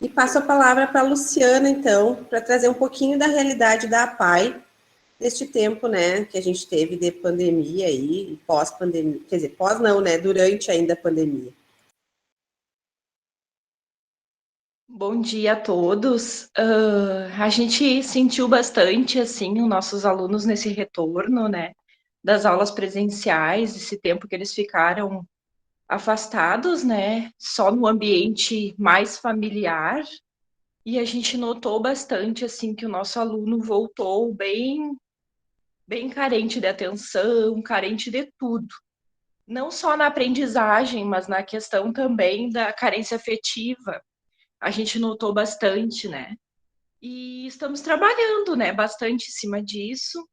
E passo a palavra para a Luciana, então, para trazer um pouquinho da realidade da APAE neste tempo, né, que a gente teve de pandemia aí, pós-pandemia, quer dizer, pós não, né, durante ainda a pandemia. Bom dia a todos. A gente sentiu bastante, assim, os nossos alunos nesse retorno, né, das aulas presenciais, esse tempo que eles ficaram afastados, né, só no ambiente mais familiar, e a gente notou bastante, assim, que o nosso aluno voltou bem carente de atenção, carente de tudo. Não só na aprendizagem, mas na questão também da carência afetiva. A gente notou bastante, né? E estamos trabalhando, né, bastante em cima disso,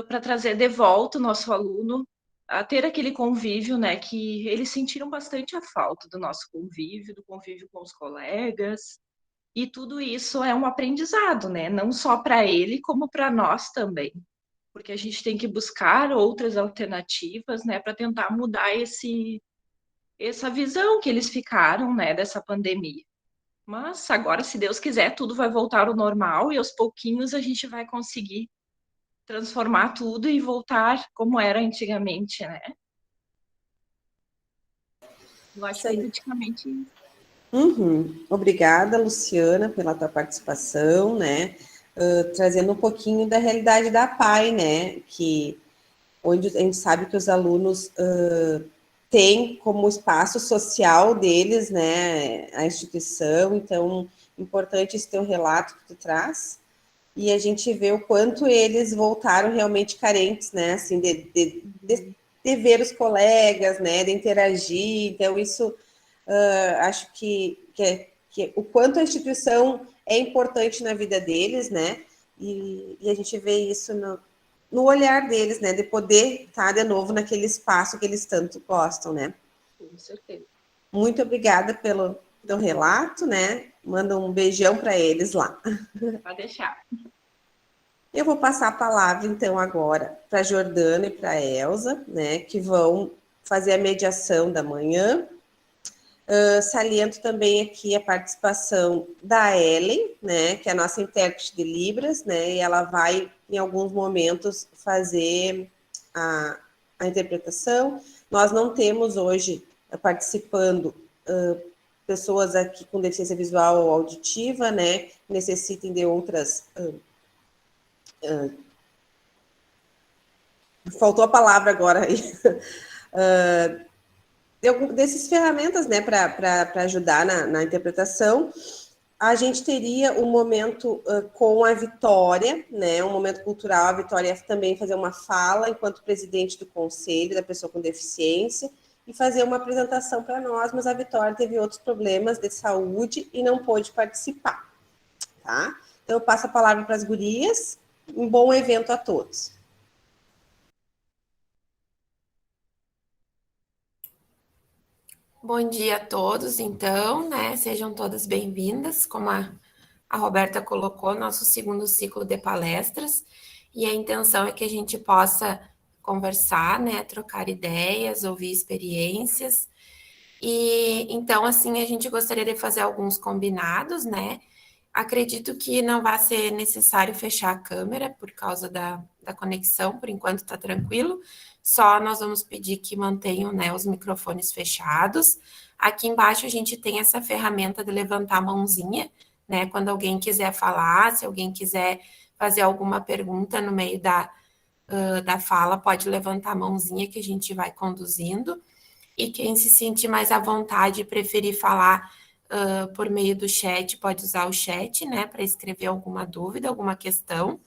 para trazer de volta o nosso aluno a ter aquele convívio, né, que eles sentiram bastante a falta do nosso convívio, do convívio com os colegas, e tudo isso é um aprendizado, né, não só para ele, como para nós também, porque a gente tem que buscar outras alternativas, né, para tentar mudar essa visão que eles ficaram, né, dessa pandemia. Mas agora, se Deus quiser, tudo vai voltar ao normal e aos pouquinhos a gente vai conseguir transformar tudo e voltar como era antigamente, né? Eu acho que é praticamente isso. Obrigada, Luciana, pela tua participação, né, trazendo um pouquinho da realidade da APAE, né, que onde a gente sabe que os alunos têm como espaço social deles, né, a instituição, então, importante esse teu relato que tu traz, e a gente vê o quanto eles voltaram realmente carentes, né, assim, de ver os colegas, né, de interagir, então isso acho que o quanto a instituição é importante na vida deles, né, e a gente vê isso no olhar deles, né, de poder estar de novo naquele espaço que eles tanto gostam, né. Com certeza. Muito obrigada pelo teu relato, né, manda um beijão para eles lá. Pode deixar. Eu vou passar a palavra, então, agora para a Jordana e para a Elza, né, que vão fazer a mediação da manhã. Saliento também aqui a participação da Ellen, né, que é a nossa intérprete de Libras, né, e ela vai, em alguns momentos, fazer a interpretação. Nós não temos hoje participando pessoas aqui com deficiência visual ou auditiva, né, que necessitem de outras faltou a palavra agora aí, desses ferramentas, né, para ajudar na interpretação. A gente teria um momento com a Vitória, né, um momento cultural, a Vitória também fazer uma fala enquanto presidente do conselho da pessoa com deficiência e fazer uma apresentação para nós, mas a Vitória teve outros problemas de saúde e não pôde participar, tá? Então eu passo a palavra para as gurias, um bom evento a todos. Bom dia a todos, então, né? Sejam todas bem-vindas. Como a Roberta colocou, nosso segundo ciclo de palestras, e a intenção é que a gente possa conversar, né? Trocar ideias, ouvir experiências. E então, assim, a gente gostaria de fazer alguns combinados, né? Acredito que não vai ser necessário fechar a câmera por causa da conexão, por enquanto está tranquilo. Só nós vamos pedir que mantenham, né, os microfones fechados. Aqui embaixo a gente tem essa ferramenta de levantar a mãozinha, né? Quando alguém quiser falar, se alguém quiser fazer alguma pergunta no meio da fala, pode levantar a mãozinha que a gente vai conduzindo. E quem se sentir mais à vontade e preferir falar por meio do chat, pode usar o chat, né, para escrever alguma dúvida, alguma questão.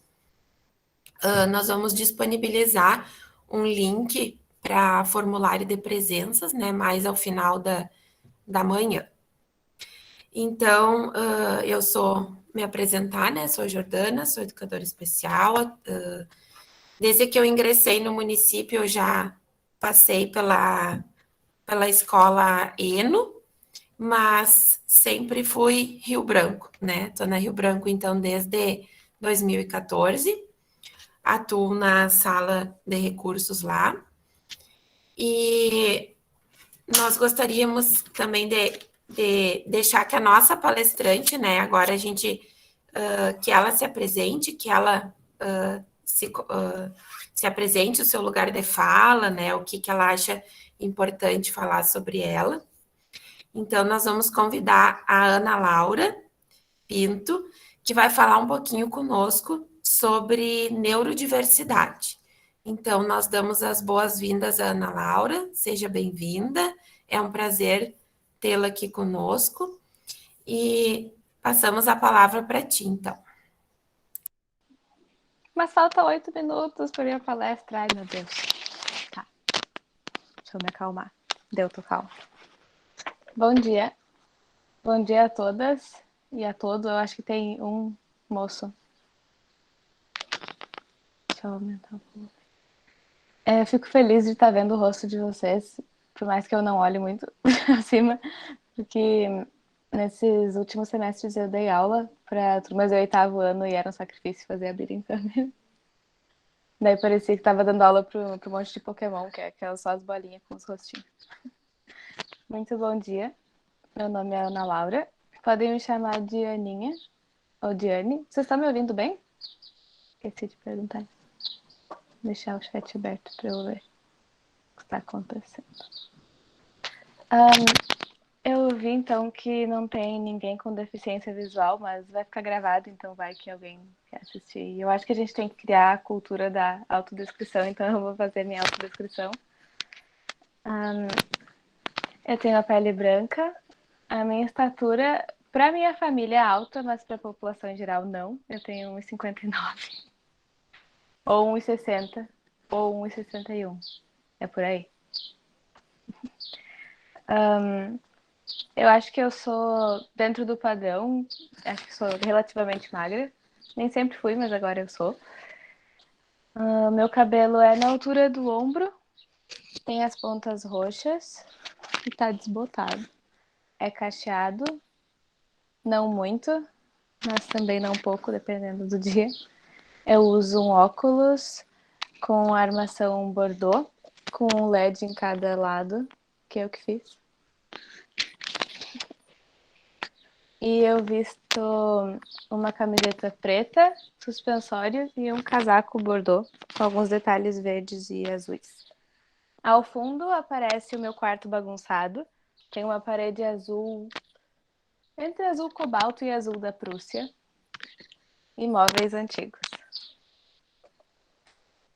Nós vamos disponibilizar um link para formulário de presenças, né, mais ao final da manhã. Então, eu me apresentar, né, sou Jordana, sou educadora especial. Desde que eu ingressei no município, eu já passei pela escola ENO, mas sempre fui Rio Branco, né? Estou na Rio Branco, então, desde 2014, atuo na sala de recursos lá, e nós gostaríamos também de de deixar que a nossa palestrante, né, agora a gente, que ela se apresente, que ela se apresente o seu lugar de fala, né, o que ela acha importante falar sobre ela. Então, nós vamos convidar a Ana Laura Pinto, que vai falar um pouquinho conosco sobre neurodiversidade. Então, nós damos as boas-vindas à Ana Laura, seja bem-vinda, é um prazer tê-la aqui conosco, e passamos a palavra para ti, então. Mas falta 8 minutos para minha palestra, ai meu Deus. Tá, deixa eu me acalmar, tô calma. Bom dia a todas e a todos, eu acho que tem um moço. Deixa eu aumentar um pouco. Eu fico feliz de estar vendo o rosto de vocês, por mais que eu não olhe muito acima, porque nesses últimos semestres eu dei aula para turmas do 8º ano e era um sacrifício fazer abrir em câmera. Daí parecia que estava dando aula para um monte de Pokémon, que é aquelas só as bolinhas com os rostinhos. Muito bom dia, meu nome é Ana Laura, podem me chamar de Aninha ou de Anne. Vocês estão me ouvindo bem? Esqueci de perguntar. Vou deixar o chat aberto para eu ver o que está acontecendo. Eu vi, então, que não tem ninguém com deficiência visual, mas vai ficar gravado, então vai que alguém quer assistir. Eu acho que a gente tem que criar a cultura da autodescrição, então eu vou fazer minha autodescrição. Eu tenho a pele branca, a minha estatura, para minha família é alta, mas para a população em geral não. Eu tenho 1,59, ou 1,60, ou 1,61. É por aí. Eu acho que eu sou dentro do padrão, acho que sou relativamente magra. Nem sempre fui, mas agora eu sou. Meu cabelo é na altura do ombro, tem as pontas roxas e tá desbotado. É cacheado, não muito, mas também não pouco, dependendo do dia. Eu uso um óculos com armação bordô, com um LED em cada lado, que eu que fiz. E eu visto uma camiseta preta, suspensório e um casaco bordô, com alguns detalhes verdes e azuis. Ao fundo aparece o meu quarto bagunçado. Tem uma parede azul, entre azul cobalto e azul da Prússia. E móveis antigos.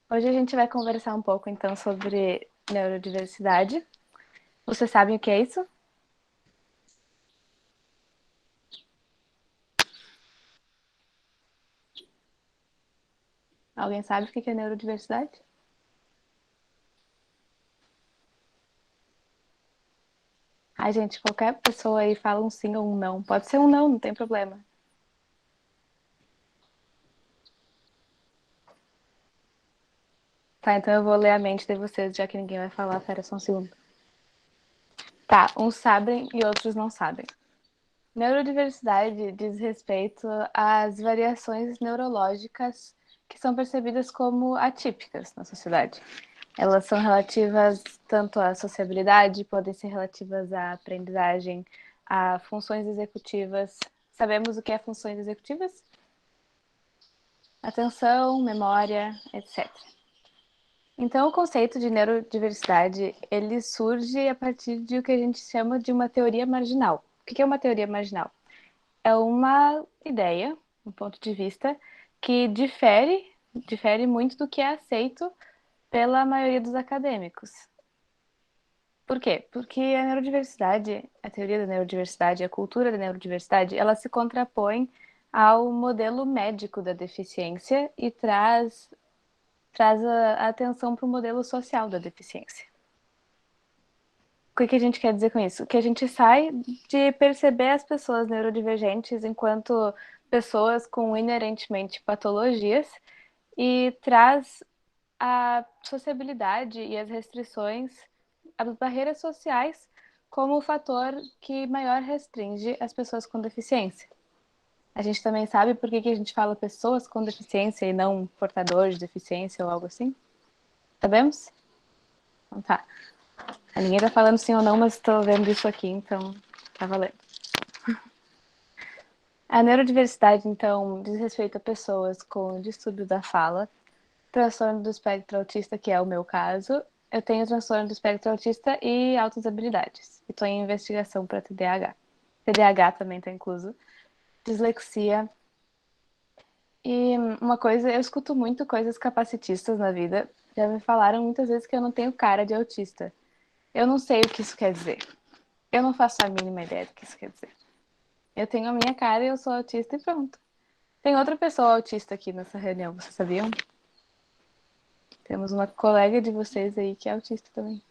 Hoje a gente vai conversar um pouco, então, sobre neurodiversidade. Vocês sabem o que é isso? Alguém sabe o que é neurodiversidade? Ai, gente, qualquer pessoa aí fala um sim ou um não. Pode ser um não tem problema. Tá, então eu vou ler a mente de vocês, já que ninguém vai falar. Pera só um segundo. Tá, uns sabem e outros não sabem. Neurodiversidade diz respeito às variações neurológicas que são percebidas como atípicas na sociedade. Elas são relativas tanto à sociabilidade, podem ser relativas à aprendizagem, a funções executivas. Sabemos o que é funções executivas? Atenção, memória, etc. Então, o conceito de neurodiversidade, ele surge a partir de o que a gente chama de uma teoria marginal. O que é uma teoria marginal? É uma ideia, um ponto de vista, que difere muito do que é aceito pela maioria dos acadêmicos. Por quê? Porque a neurodiversidade, a teoria da neurodiversidade, a cultura da neurodiversidade, ela se contrapõe ao modelo médico da deficiência e traz a atenção para o modelo social da deficiência. O que a gente quer dizer com isso? Que a gente sai de perceber as pessoas neurodivergentes enquanto pessoas com inerentemente patologias e traz a sociabilidade e as restrições, as barreiras sociais, como o fator que maior restringe as pessoas com deficiência. A gente também sabe por que a gente fala pessoas com deficiência e não portadores de deficiência ou algo assim? Sabemos? Então tá. Ninguém tá falando sim ou não, mas tô vendo isso aqui, então Tá valendo. A neurodiversidade, então, diz respeito a pessoas com distúrbio da fala, transtorno do espectro autista, que é o meu caso. Eu tenho transtorno do espectro autista e altas habilidades. E estou em investigação para TDAH. TDAH também está incluso. Dislexia. E uma coisa, eu escuto muito coisas capacitistas na vida. Já me falaram muitas vezes que eu não tenho cara de autista. Eu não sei o que isso quer dizer. Eu não faço a mínima ideia do que isso quer dizer. Eu tenho a minha cara e eu sou autista e pronto. Tem outra pessoa autista aqui nessa reunião, vocês sabiam? Temos uma colega de vocês aí que é autista também.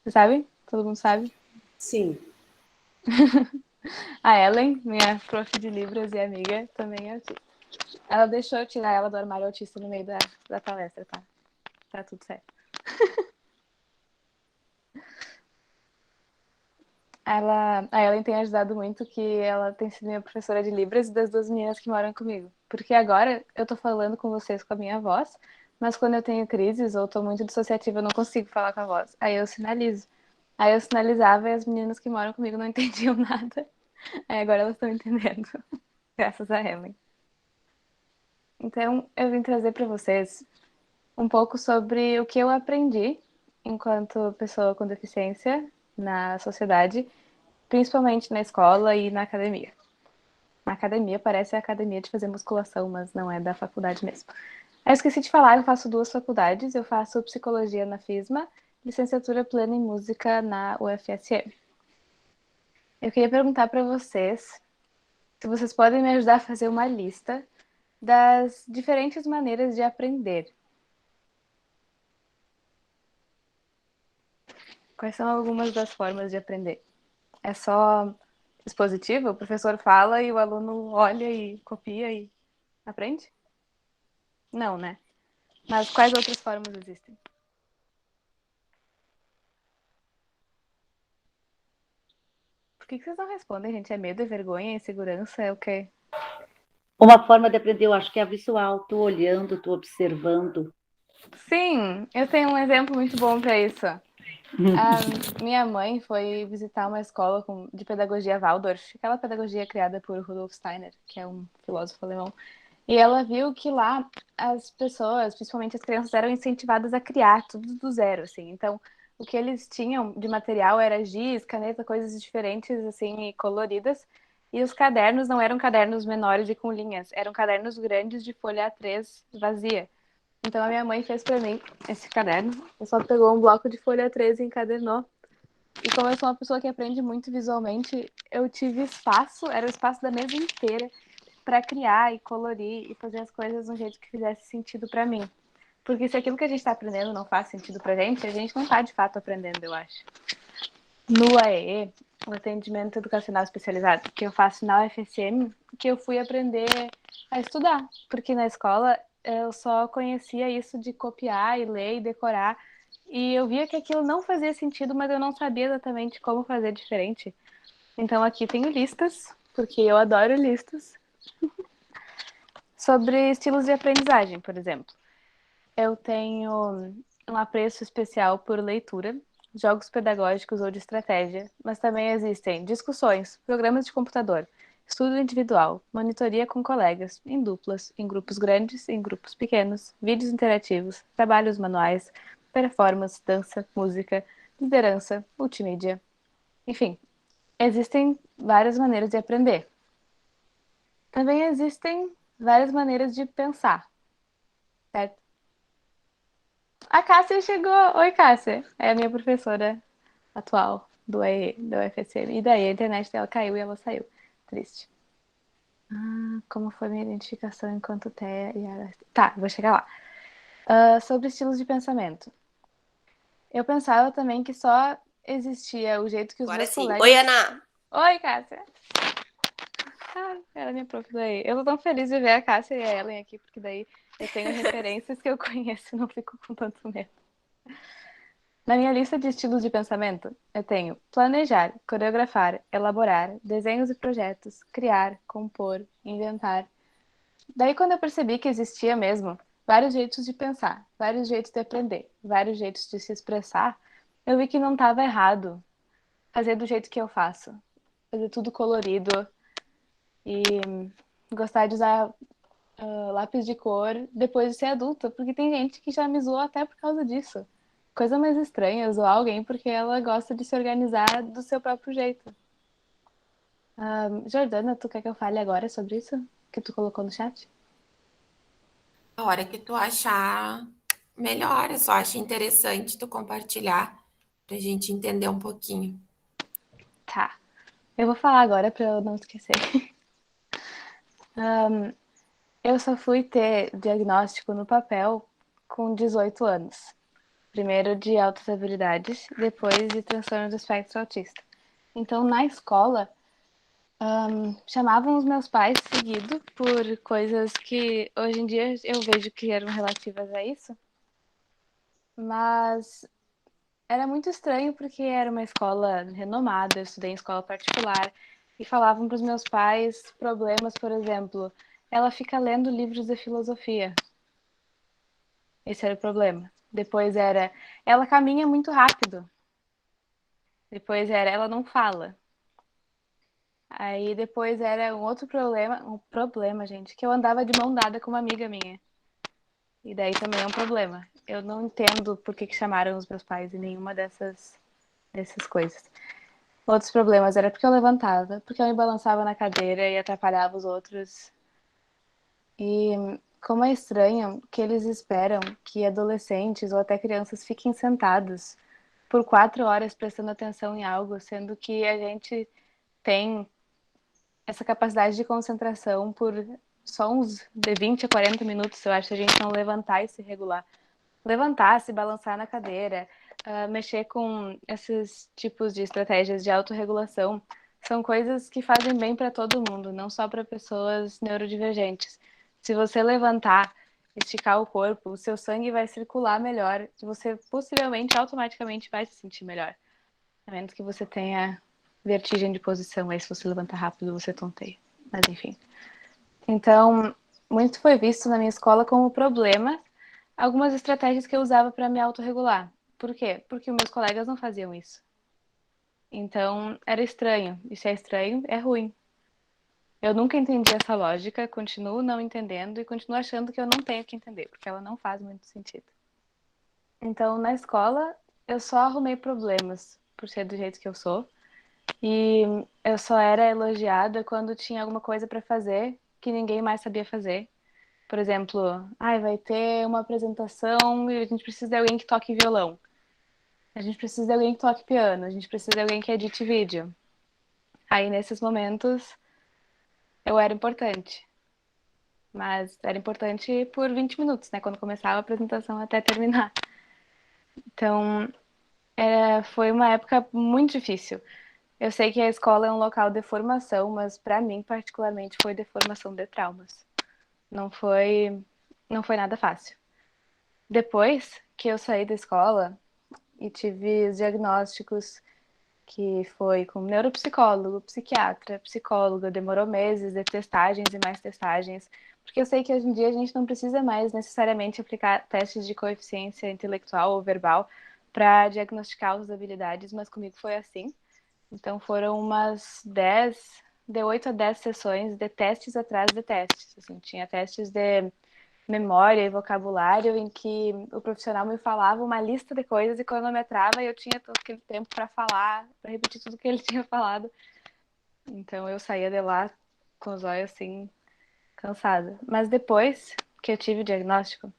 Você sabe? Todo mundo sabe? Sim. A Ellen, minha prof de Libras e amiga, também é autista. Ela deixou eu tirar ela do armário autista no meio da palestra, tá? Tá tudo certo. A Ellen tem ajudado muito, que ela tem sido minha professora de Libras e das duas meninas que moram comigo. Porque agora eu tô falando com vocês com a minha voz, mas quando eu tenho crises ou tô muito dissociativa, eu não consigo falar com a voz. Aí eu sinalizo. Aí eu sinalizava e as meninas que moram comigo não entendiam nada. Aí agora elas estão entendendo, graças a Ellen. Então, eu vim trazer para vocês um pouco sobre o que eu aprendi enquanto pessoa com deficiência na sociedade, principalmente na escola e na academia. Na academia parece a academia de fazer musculação, mas não é da faculdade mesmo. Eu esqueci de falar, eu faço 2 faculdades, eu faço psicologia na FISMA, licenciatura plena em música na UFSM. Eu queria perguntar para vocês se vocês podem me ajudar a fazer uma lista das diferentes maneiras de aprender. Quais são algumas das formas de aprender? É só expositivo? O professor fala e o aluno olha e copia e aprende? Não, né? Mas quais outras formas existem? Por que vocês não respondem, gente? É medo, é vergonha, é insegurança, é o quê? Uma forma de aprender, eu acho que é a visual, tu olhando, tu observando. Sim, eu tenho um exemplo muito bom para isso. A minha mãe foi visitar uma escola de pedagogia Waldorf, aquela pedagogia criada por Rudolf Steiner, que é um filósofo alemão. E ela viu que lá as pessoas, principalmente as crianças, eram incentivadas a criar tudo do zero, assim. Então, o que eles tinham de material era giz, caneta, coisas diferentes, assim, e coloridas. E os cadernos não eram cadernos menores e com linhas, eram cadernos grandes de folha A3 vazia. Então, a minha mãe fez para mim esse caderno. Eu só pegou um bloco de folha A3 e encadernou. E como eu sou uma pessoa que aprende muito visualmente, eu tive espaço, era o espaço da mesa inteira, para criar e colorir e fazer as coisas de um jeito que fizesse sentido para mim. Porque se aquilo que a gente está aprendendo não faz sentido pra gente, a gente não está de fato aprendendo, eu acho. No AEE, o atendimento educacional especializado, que eu faço na UFSM, que eu fui aprender a estudar. Porque na escola eu só conhecia isso de copiar e ler e decorar. E eu via que aquilo não fazia sentido, mas eu não sabia exatamente como fazer diferente. Então aqui tenho listas, porque eu adoro listas, sobre estilos de aprendizagem, por exemplo. Eu tenho um apreço especial por leitura, jogos pedagógicos ou de estratégia, mas também existem discussões, programas de computador, estudo individual, monitoria com colegas, em duplas, em grupos grandes, em grupos pequenos, vídeos interativos, trabalhos manuais, performance, dança, música, liderança, multimídia. Enfim, existem várias maneiras de aprender. Também existem várias maneiras de pensar, certo? A Cássia chegou. Oi, Cássia. É a minha professora atual do EE, da UFSM. E daí a internet dela caiu e ela saiu. Triste. Como foi minha identificação enquanto TEA e ARAS? Tá, vou chegar lá. Sobre estilos de pensamento. Eu pensava também que só existia o jeito que os Agora meus sim. colegas... Oi, Ana! Oi, Cássia. Ela é minha prof do EE. Eu tô tão feliz de ver a Cássia e a Ellen aqui, porque daí eu tenho referências que eu conheço e não fico com tanto medo. Na minha lista de estilos de pensamento, eu tenho planejar, coreografar, elaborar, desenhos e projetos, criar, compor, inventar. Daí, quando eu percebi que existia mesmo vários jeitos de pensar, vários jeitos de aprender, vários jeitos de se expressar, eu vi que não estava errado fazer do jeito que eu faço. Fazer tudo colorido e gostar de usar lápis de cor depois de ser adulta, porque tem gente que já me zoou até por causa disso. Coisa mais estranha, zoar alguém porque ela gosta de se organizar do seu próprio jeito. Jordana, tu quer que eu fale agora sobre isso que tu colocou no chat? A hora que tu achar melhor, eu só acho interessante tu compartilhar pra gente entender um pouquinho. Tá. Eu vou falar agora pra eu não esquecer. Eu só fui ter diagnóstico no papel com 18 anos. Primeiro de altas habilidades, depois de transtorno do espectro autista. Então, na escola, chamavam os meus pais seguido por coisas que hoje em dia eu vejo que eram relativas a isso. Mas era muito estranho porque era uma escola renomada, eu estudei em escola particular e falavam para os meus pais problemas, por exemplo, ela fica lendo livros de filosofia. Esse era o problema. Depois era, ela caminha muito rápido. Depois era, ela não fala. Aí depois era um problema, gente, que eu andava de mão dada com uma amiga minha. E daí também é um problema. Eu não entendo por que chamaram os meus pais em nenhuma dessas coisas. Outros problemas era porque eu levantava, porque eu me balançava na cadeira e atrapalhava os outros. E como é estranho que eles esperam que adolescentes ou até crianças fiquem sentados por 4 horas prestando atenção em algo, sendo que a gente tem essa capacidade de concentração por só uns de 20 a 40 minutos, eu acho, se a gente não levantar e se regular. Levantar, se balançar na cadeira, mexer com esses tipos de estratégias de autorregulação, são coisas que fazem bem para todo mundo, não só para pessoas neurodivergentes. Se você levantar, esticar o corpo, o seu sangue vai circular melhor, você possivelmente, automaticamente vai se sentir melhor. A menos que você tenha vertigem de posição, aí se você levantar rápido, você tonteia. Mas enfim. Então, muito foi visto na minha escola como problema algumas estratégias que eu usava para me autorregular. Por quê? Porque meus colegas não faziam isso. Então, era estranho. E se é estranho, é ruim. Eu nunca entendi essa lógica, continuo não entendendo e continuo achando que eu não tenho que entender, porque ela não faz muito sentido. Então, na escola, eu só arrumei problemas por ser do jeito que eu sou. E eu só era elogiada quando tinha alguma coisa para fazer que ninguém mais sabia fazer. Por exemplo, vai ter uma apresentação e a gente precisa de alguém que toque violão. A gente precisa de alguém que toque piano. A gente precisa de alguém que edite vídeo. Aí, nesses momentos, eu era importante. Mas era importante por 20 minutos, né? Quando começava a apresentação até terminar. Então, foi uma época muito difícil. Eu sei que a escola é um local de formação, mas para mim, particularmente, foi de formação de traumas. Não foi, não foi nada fácil. Depois que eu saí da escola e tive os diagnósticos, que foi com neuropsicólogo, psiquiatra, psicóloga, demorou meses de testagens e mais testagens, porque eu sei que hoje em dia a gente não precisa mais necessariamente aplicar testes de coeficiência intelectual ou verbal para diagnosticar as habilidades, mas comigo foi assim. Então foram umas 10, de 8 a 10 sessões de testes atrás de testes. Assim, tinha testes de memória e vocabulário em que o profissional me falava uma lista de coisas e cronometrava e eu tinha todo aquele tempo para falar, para repetir tudo que ele tinha falado. Então eu saía de lá com os olhos assim, cansada. Mas depois que eu tive o diagnóstico,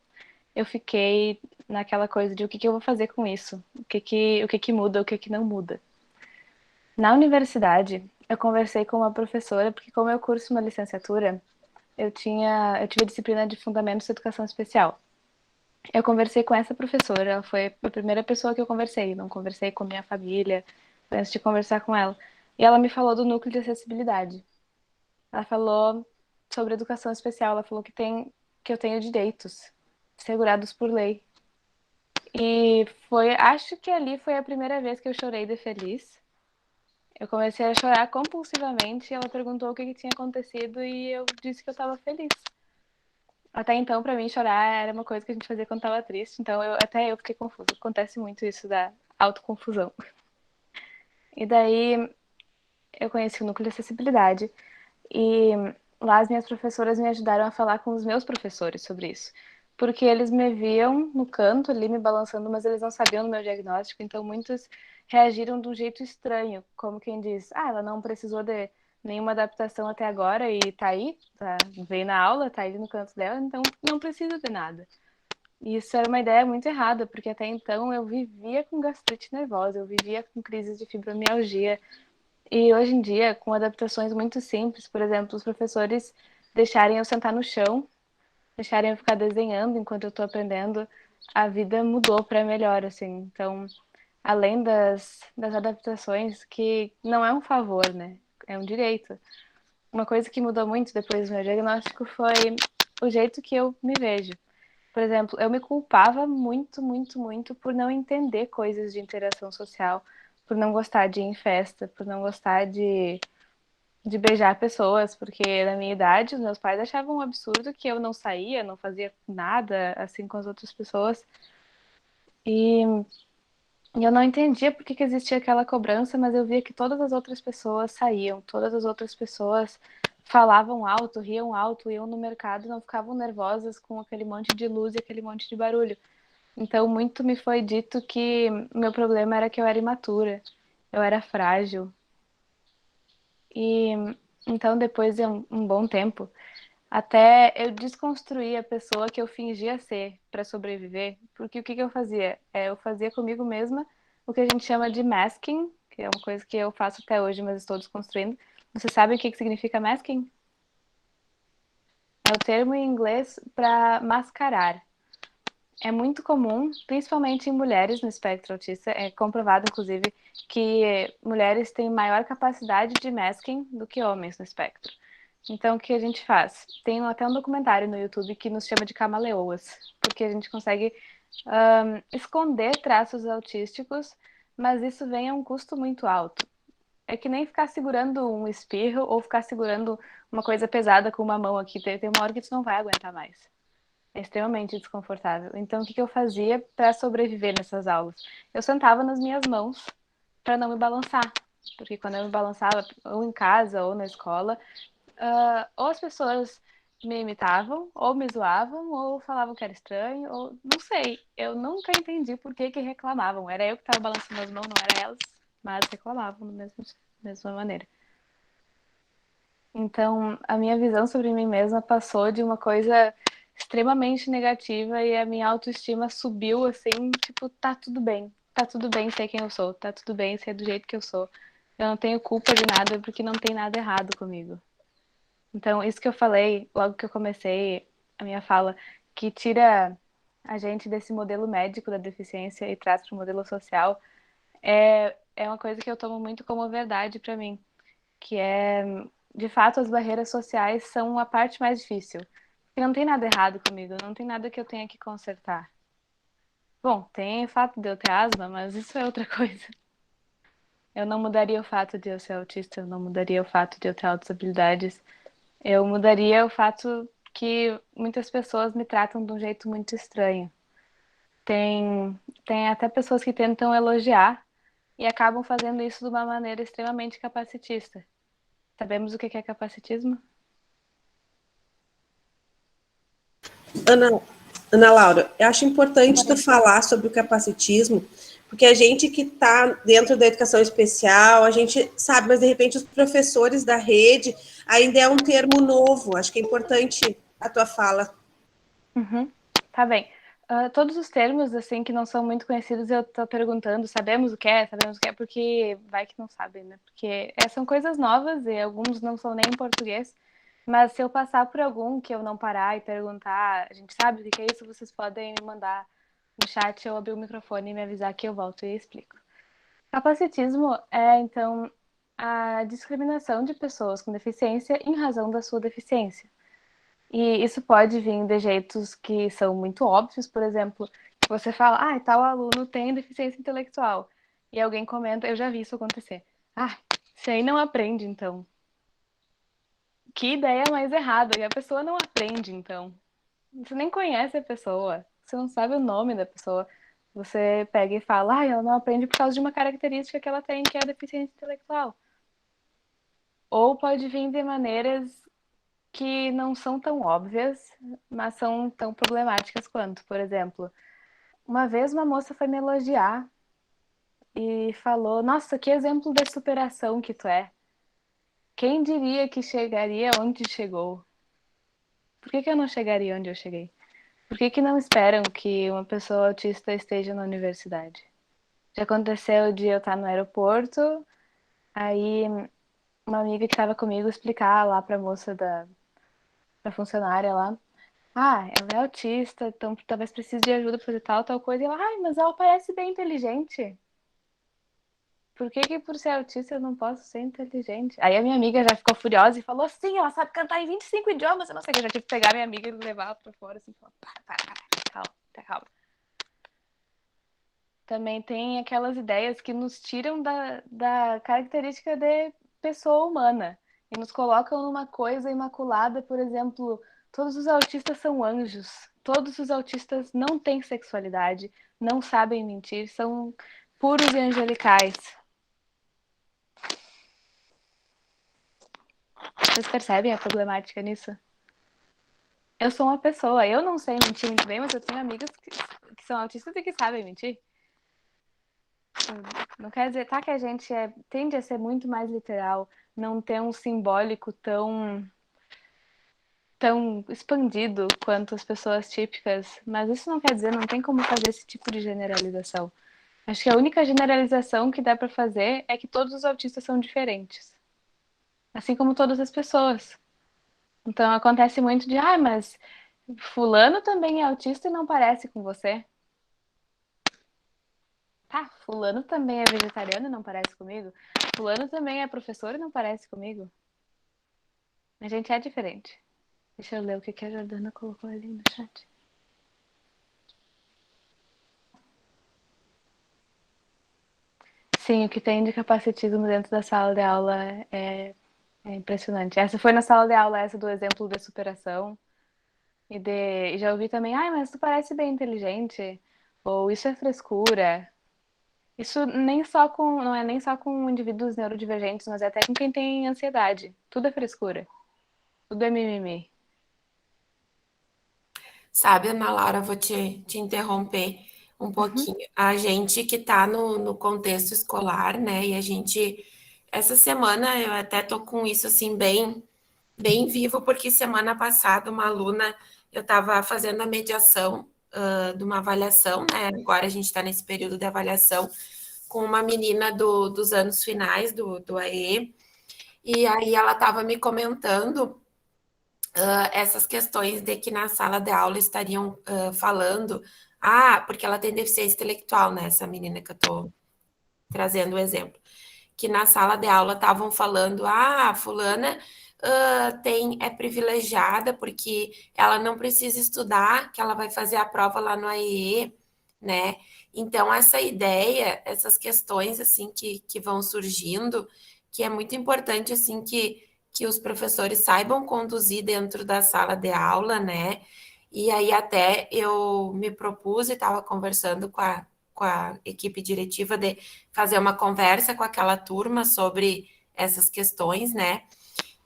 eu fiquei naquela coisa de o que eu vou fazer com isso? O que muda, o que não muda? Na universidade, eu conversei com uma professora, porque como eu curso uma licenciatura, eu tive a disciplina de Fundamentos da Educação Especial. Eu conversei com essa professora, ela foi a primeira pessoa que eu conversei, não conversei com minha família, foi antes de conversar com ela. E ela me falou do núcleo de acessibilidade. Ela falou sobre educação especial, ela falou que eu tenho direitos segurados por lei. E acho que ali foi a primeira vez que eu chorei de feliz. Eu comecei a chorar compulsivamente e ela perguntou o que tinha acontecido e eu disse que eu estava feliz. Até então, para mim, chorar era uma coisa que a gente fazia quando estava triste, então até eu fiquei confusa. Acontece muito isso da autoconfusão. E daí eu conheci o núcleo de acessibilidade e lá as minhas professoras me ajudaram a falar com os meus professores sobre isso. Porque eles me viam no canto ali me balançando, mas eles não sabiam do meu diagnóstico, então muitos reagiram de um jeito estranho, como quem diz, ela não precisou de nenhuma adaptação até agora e tá aí, veio na aula, tá ali no canto dela, então não precisa de nada. E isso era uma ideia muito errada, porque até então eu vivia com gastrite nervosa, eu vivia com crises de fibromialgia, e hoje em dia, com adaptações muito simples, por exemplo, os professores deixarem eu sentar no chão, deixarem eu ficar desenhando enquanto eu estou aprendendo, a vida mudou para melhor, assim. Então, além das adaptações, que não é um favor, né? É um direito. Uma coisa que mudou muito depois do meu diagnóstico foi o jeito que eu me vejo. Por exemplo, eu me culpava muito, muito, muito por não entender coisas de interação social, por não gostar de ir em festa, por não gostar de beijar pessoas, porque na minha idade os meus pais achavam um absurdo que eu não saía, não fazia nada assim com as outras pessoas. E eu não entendia por que existia aquela cobrança, mas eu via que todas as outras pessoas saíam, todas as outras pessoas falavam alto, riam alto, iam no mercado, não ficavam nervosas com aquele monte de luz e aquele monte de barulho. Então, muito me foi dito que meu problema era que eu era imatura, eu era frágil. E então, depois de um bom tempo, até eu desconstruí a pessoa que eu fingia ser para sobreviver, porque o que eu fazia? Eu fazia comigo mesma o que a gente chama de masking, que é uma coisa que eu faço até hoje, mas estou desconstruindo. Você sabe o que significa masking? É o termo em inglês para mascarar. É muito comum, principalmente em mulheres no espectro autista, é comprovado, inclusive, que mulheres têm maior capacidade de masking do que homens no espectro. Então, o que a gente faz? Tem até um documentário no YouTube que nos chama de camaleoas, porque a gente consegue esconder traços autísticos, mas isso vem a um custo muito alto. É que nem ficar segurando um espirro ou ficar segurando uma coisa pesada com uma mão aqui. Tem uma hora que tu não vai aguentar mais. É extremamente desconfortável. Então, o que eu fazia para sobreviver nessas aulas? Eu sentava nas minhas mãos para não me balançar. Porque quando eu me balançava, ou em casa ou na escola, ou as pessoas me imitavam, ou me zoavam, ou falavam que era estranho, ou não sei. Eu nunca entendi por que reclamavam. Era eu que estava balançando as mãos, não era elas, mas reclamavam da mesma maneira. Então, a minha visão sobre mim mesma passou de uma coisa extremamente negativa e a minha autoestima subiu assim, tipo, tá tudo bem ser quem eu sou, tá tudo bem ser do jeito que eu sou. Eu não tenho culpa de nada porque não tem nada errado comigo. Então, isso que eu falei logo que eu comecei a minha fala, que tira a gente desse modelo médico da deficiência e traz para o modelo social, é uma coisa que eu tomo muito como verdade para mim, que é, de fato, as barreiras sociais são a parte mais difícil. Porque não tem nada errado comigo, não tem nada que eu tenha que consertar. Bom, tem o fato de eu ter asma, mas isso é outra coisa. Eu não mudaria o fato de eu ser autista, eu não mudaria o fato de eu ter altas habilidades. Eu mudaria o fato que muitas pessoas me tratam de um jeito muito estranho. Tem até pessoas que tentam elogiar e acabam fazendo isso de uma maneira extremamente capacitista. Sabemos o que é capacitismo? Ana, Ana Laura, eu acho importante tu falar sobre o capacitismo, porque a gente que está dentro da educação especial, a gente sabe, mas de repente os professores da rede ainda é um termo novo. Acho que é importante a tua fala. Uhum. Tá bem. Todos os termos, assim, que não são muito conhecidos, eu tô perguntando, sabemos o que é, porque vai que não sabem, né? Porque são coisas novas e alguns não são nem em português. Mas se eu passar por algum que eu não parar e perguntar, a gente sabe o que é isso, vocês podem me mandar no chat ou abrir o microfone e me avisar que eu volto e explico. Capacitismo é, então, a discriminação de pessoas com deficiência em razão da sua deficiência. E isso pode vir de jeitos que são muito óbvios, por exemplo, você fala, tal aluno tem deficiência intelectual. E alguém comenta, eu já vi isso acontecer. Isso aí não aprende, então. Que ideia mais errada, que a pessoa não aprende, então. Você nem conhece a pessoa, você não sabe o nome da pessoa. Você pega e fala, ela não aprende por causa de uma característica que ela tem, que é a deficiência intelectual. Ou pode vir de maneiras que não são tão óbvias, mas são tão problemáticas quanto. Por exemplo, uma vez uma moça foi me elogiar e falou, nossa, que exemplo de superação que tu é. Quem diria que chegaria onde chegou? Por que eu não chegaria onde eu cheguei? Por que não esperam que uma pessoa autista esteja na universidade? Já aconteceu de eu estar no aeroporto, aí uma amiga que estava comigo explicar lá para a moça pra funcionária lá, ela é autista, então talvez precise de ajuda para fazer tal coisa. E ela, mas ela parece bem inteligente. Por que por ser autista eu não posso ser inteligente? Aí a minha amiga já ficou furiosa e falou, sim, ela sabe cantar em 25 idiomas, eu não sei o que. Eu já tive que pegar minha amiga e levar ela pra fora, assim, falar, calma. Também tem aquelas ideias que nos tiram da característica de pessoa humana e nos colocam numa coisa imaculada, por exemplo, todos os autistas são anjos, todos os autistas não têm sexualidade, não sabem mentir, são puros e angelicais. Vocês percebem a problemática nisso? Eu sou uma pessoa, eu não sei mentir muito bem, mas eu tenho amigas que são autistas e que sabem mentir. Não quer dizer, que a gente tende a ser muito mais literal, não ter um simbólico tão expandido quanto as pessoas típicas, mas isso não quer dizer, não tem como fazer esse tipo de generalização. Acho que a única generalização que dá para fazer é que todos os autistas são diferentes, assim como todas as pessoas. Então acontece muito de, mas fulano também é autista e não parece com você. Fulano também é vegetariano e não parece comigo. Fulano também é professor e não parece comigo. A gente é diferente. Deixa eu ler o que a Jordana colocou ali no chat. Sim, o que tem de capacitismo dentro da sala de aula é impressionante. Essa foi na sala de aula, essa do exemplo de superação. E já ouvi também, mas tu parece bem inteligente. Ou isso é frescura. Isso não é nem só com indivíduos neurodivergentes, mas até com quem tem ansiedade. Tudo é frescura. Tudo é mimimi. Sabe, Ana Laura, vou te interromper um pouquinho. A gente que está no contexto escolar, né? E a gente, essa semana, eu até tô com isso assim bem vivo, porque semana passada uma aluna, eu estava fazendo a mediação de uma avaliação, né? Agora a gente está nesse período de avaliação com uma menina dos anos finais do AE, e aí ela estava me comentando essas questões de que na sala de aula estariam falando, porque ela tem deficiência intelectual, né? Essa menina que eu estou trazendo o exemplo, que na sala de aula estavam falando, fulana é privilegiada porque ela não precisa estudar, que ela vai fazer a prova lá no AEE, né? Então, essa ideia, essas questões, assim, que vão surgindo, que é muito importante, assim, que os professores saibam conduzir dentro da sala de aula, né? E aí até eu me propus e estava conversando com a equipe diretiva de fazer uma conversa com aquela turma sobre essas questões, né?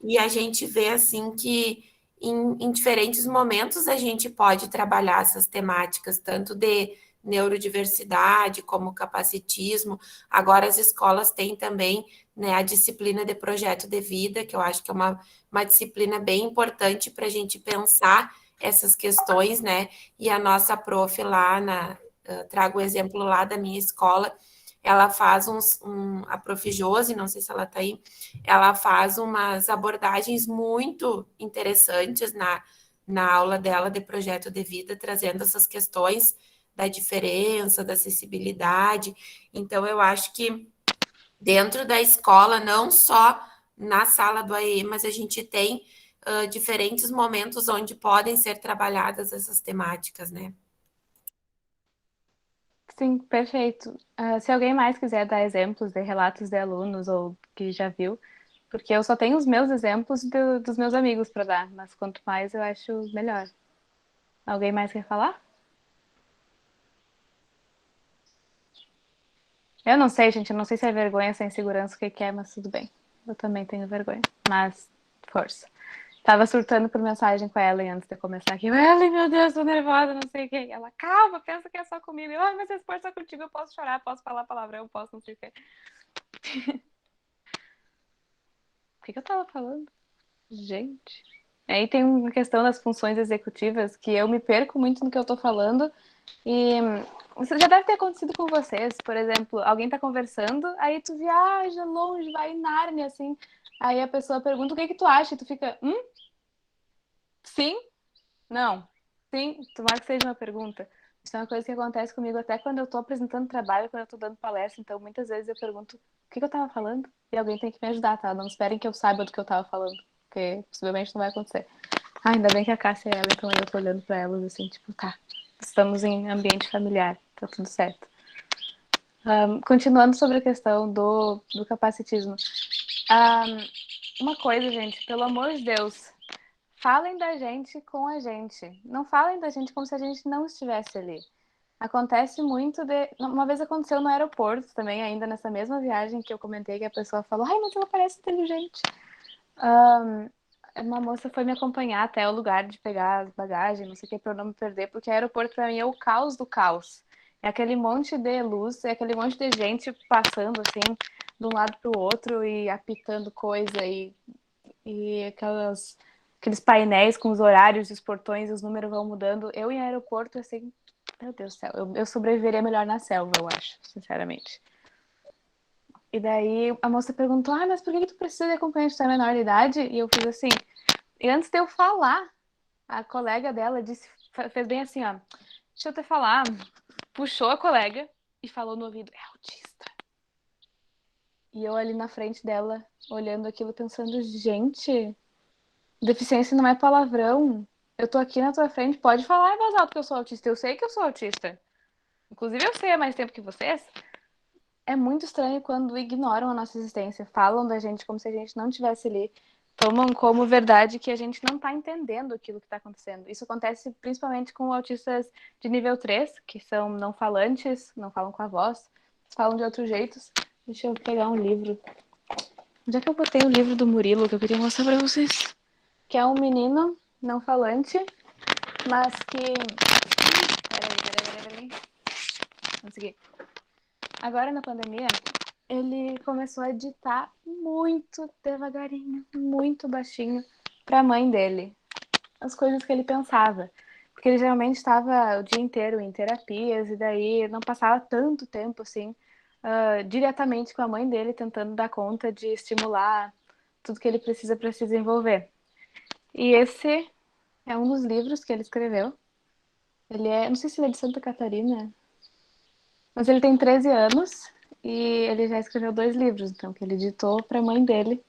E a gente vê, assim, que em diferentes momentos a gente pode trabalhar essas temáticas, tanto de neurodiversidade como capacitismo. Agora as escolas têm também, né, a disciplina de projeto de vida, que eu acho que é uma disciplina bem importante para a gente pensar essas questões, né? E a nossa prof lá, trago o exemplo lá da minha escola, ela faz a prof. Josi, não sei se ela está aí, ela faz umas abordagens muito interessantes na aula dela de projeto de vida, trazendo essas questões da diferença, da acessibilidade. Então, eu acho que dentro da escola, não só na sala do AE, mas a gente tem diferentes momentos onde podem ser trabalhadas essas temáticas, né? Sim, perfeito. Se alguém mais quiser dar exemplos de relatos de alunos ou que já viu, porque eu só tenho os meus exemplos dos meus amigos para dar, mas quanto mais eu acho melhor. Alguém mais quer falar? Eu não sei, gente, eu não sei se é vergonha, se é insegurança, o que que é, mas tudo bem. Eu também tenho vergonha, mas força. Tava surtando por mensagem com a Ellen antes de começar aqui. Ellen, meu Deus, tô nervosa, não sei o quê. Ela, calma, pensa que é só comigo. Eu, mas se for só contigo, eu posso chorar, posso falar palavrão, posso não sei o quê. O que que eu tava falando? Gente. Aí tem uma questão das funções executivas que eu me perco muito no que eu tô falando. E isso já deve ter acontecido com vocês. Por exemplo, alguém tá conversando, aí tu viaja longe, vai em Nárnia, assim. Aí a pessoa pergunta o que que tu acha, e tu fica, sim? Não. Sim? Tomara que seja uma pergunta. Isso é uma coisa que acontece comigo até quando eu tô apresentando trabalho, quando eu tô dando palestra. Então, muitas vezes eu pergunto o que que eu tava falando? E alguém tem que me ajudar, tá? Não esperem que eu saiba do que eu tava falando, porque possivelmente não vai acontecer. Ah, ainda bem que a Cássia e ela, então eu tô olhando pra elas assim, tipo, tá, estamos em ambiente familiar, tá tudo certo. Continuando sobre a questão do capacitismo. Uma coisa, gente, pelo amor de Deus, falem da gente com a gente. Não falem da gente como se a gente não estivesse ali. Acontece muito de. Uma vez aconteceu no aeroporto também, ainda nessa mesma viagem que eu comentei, que a pessoa falou: ai, mas ela parece inteligente. Uma moça foi me acompanhar até o lugar de pegar as bagagens, não sei o que, pra eu não me perder, porque aeroporto pra mim é o caos do caos. É aquele monte de luz, é aquele monte de gente passando assim, de um lado pro outro e apitando coisa e aqueles painéis com os horários, os portões, os números vão mudando. Eu em aeroporto, assim, meu Deus do céu, eu sobreviveria melhor na selva, eu acho, sinceramente. E daí a moça perguntou: ah, mas por que tu precisa de acompanhante da menor de idade? E eu fiz assim. E antes de eu falar, a colega dela disse, fez bem assim, ó. Deixa eu te falar. Puxou a colega e falou no ouvido: é autista. E eu ali na frente dela, olhando aquilo, pensando: gente, deficiência não é palavrão. Eu tô aqui na tua frente, pode falar em voz alta que eu sou autista. Eu sei que eu sou autista. Inclusive, eu sei há mais tempo que vocês. É muito estranho quando ignoram a nossa existência, falam da gente como se a gente não estivesse ali, tomam como verdade que a gente não está entendendo aquilo que está acontecendo. Isso acontece principalmente com autistas de nível 3, que são não falantes, não falam com a voz, falam de outros jeitos. Deixa eu pegar um livro. Onde é que eu botei o livro do Murilo que eu queria mostrar para vocês? Que é um menino não falante, mas que. Peraí. Consegui. Agora na pandemia, ele começou a ditar muito devagarinho, muito baixinho para a mãe dele as coisas que ele pensava. Porque ele geralmente estava o dia inteiro em terapias e daí não passava tanto tempo assim diretamente com a mãe dele, tentando dar conta de estimular tudo que ele precisa para se desenvolver. E esse é um dos livros que ele escreveu. Ele não sei se ele é de Santa Catarina, mas ele tem 13 anos e ele já escreveu 2 livros, então, que ele ditou para a mãe dele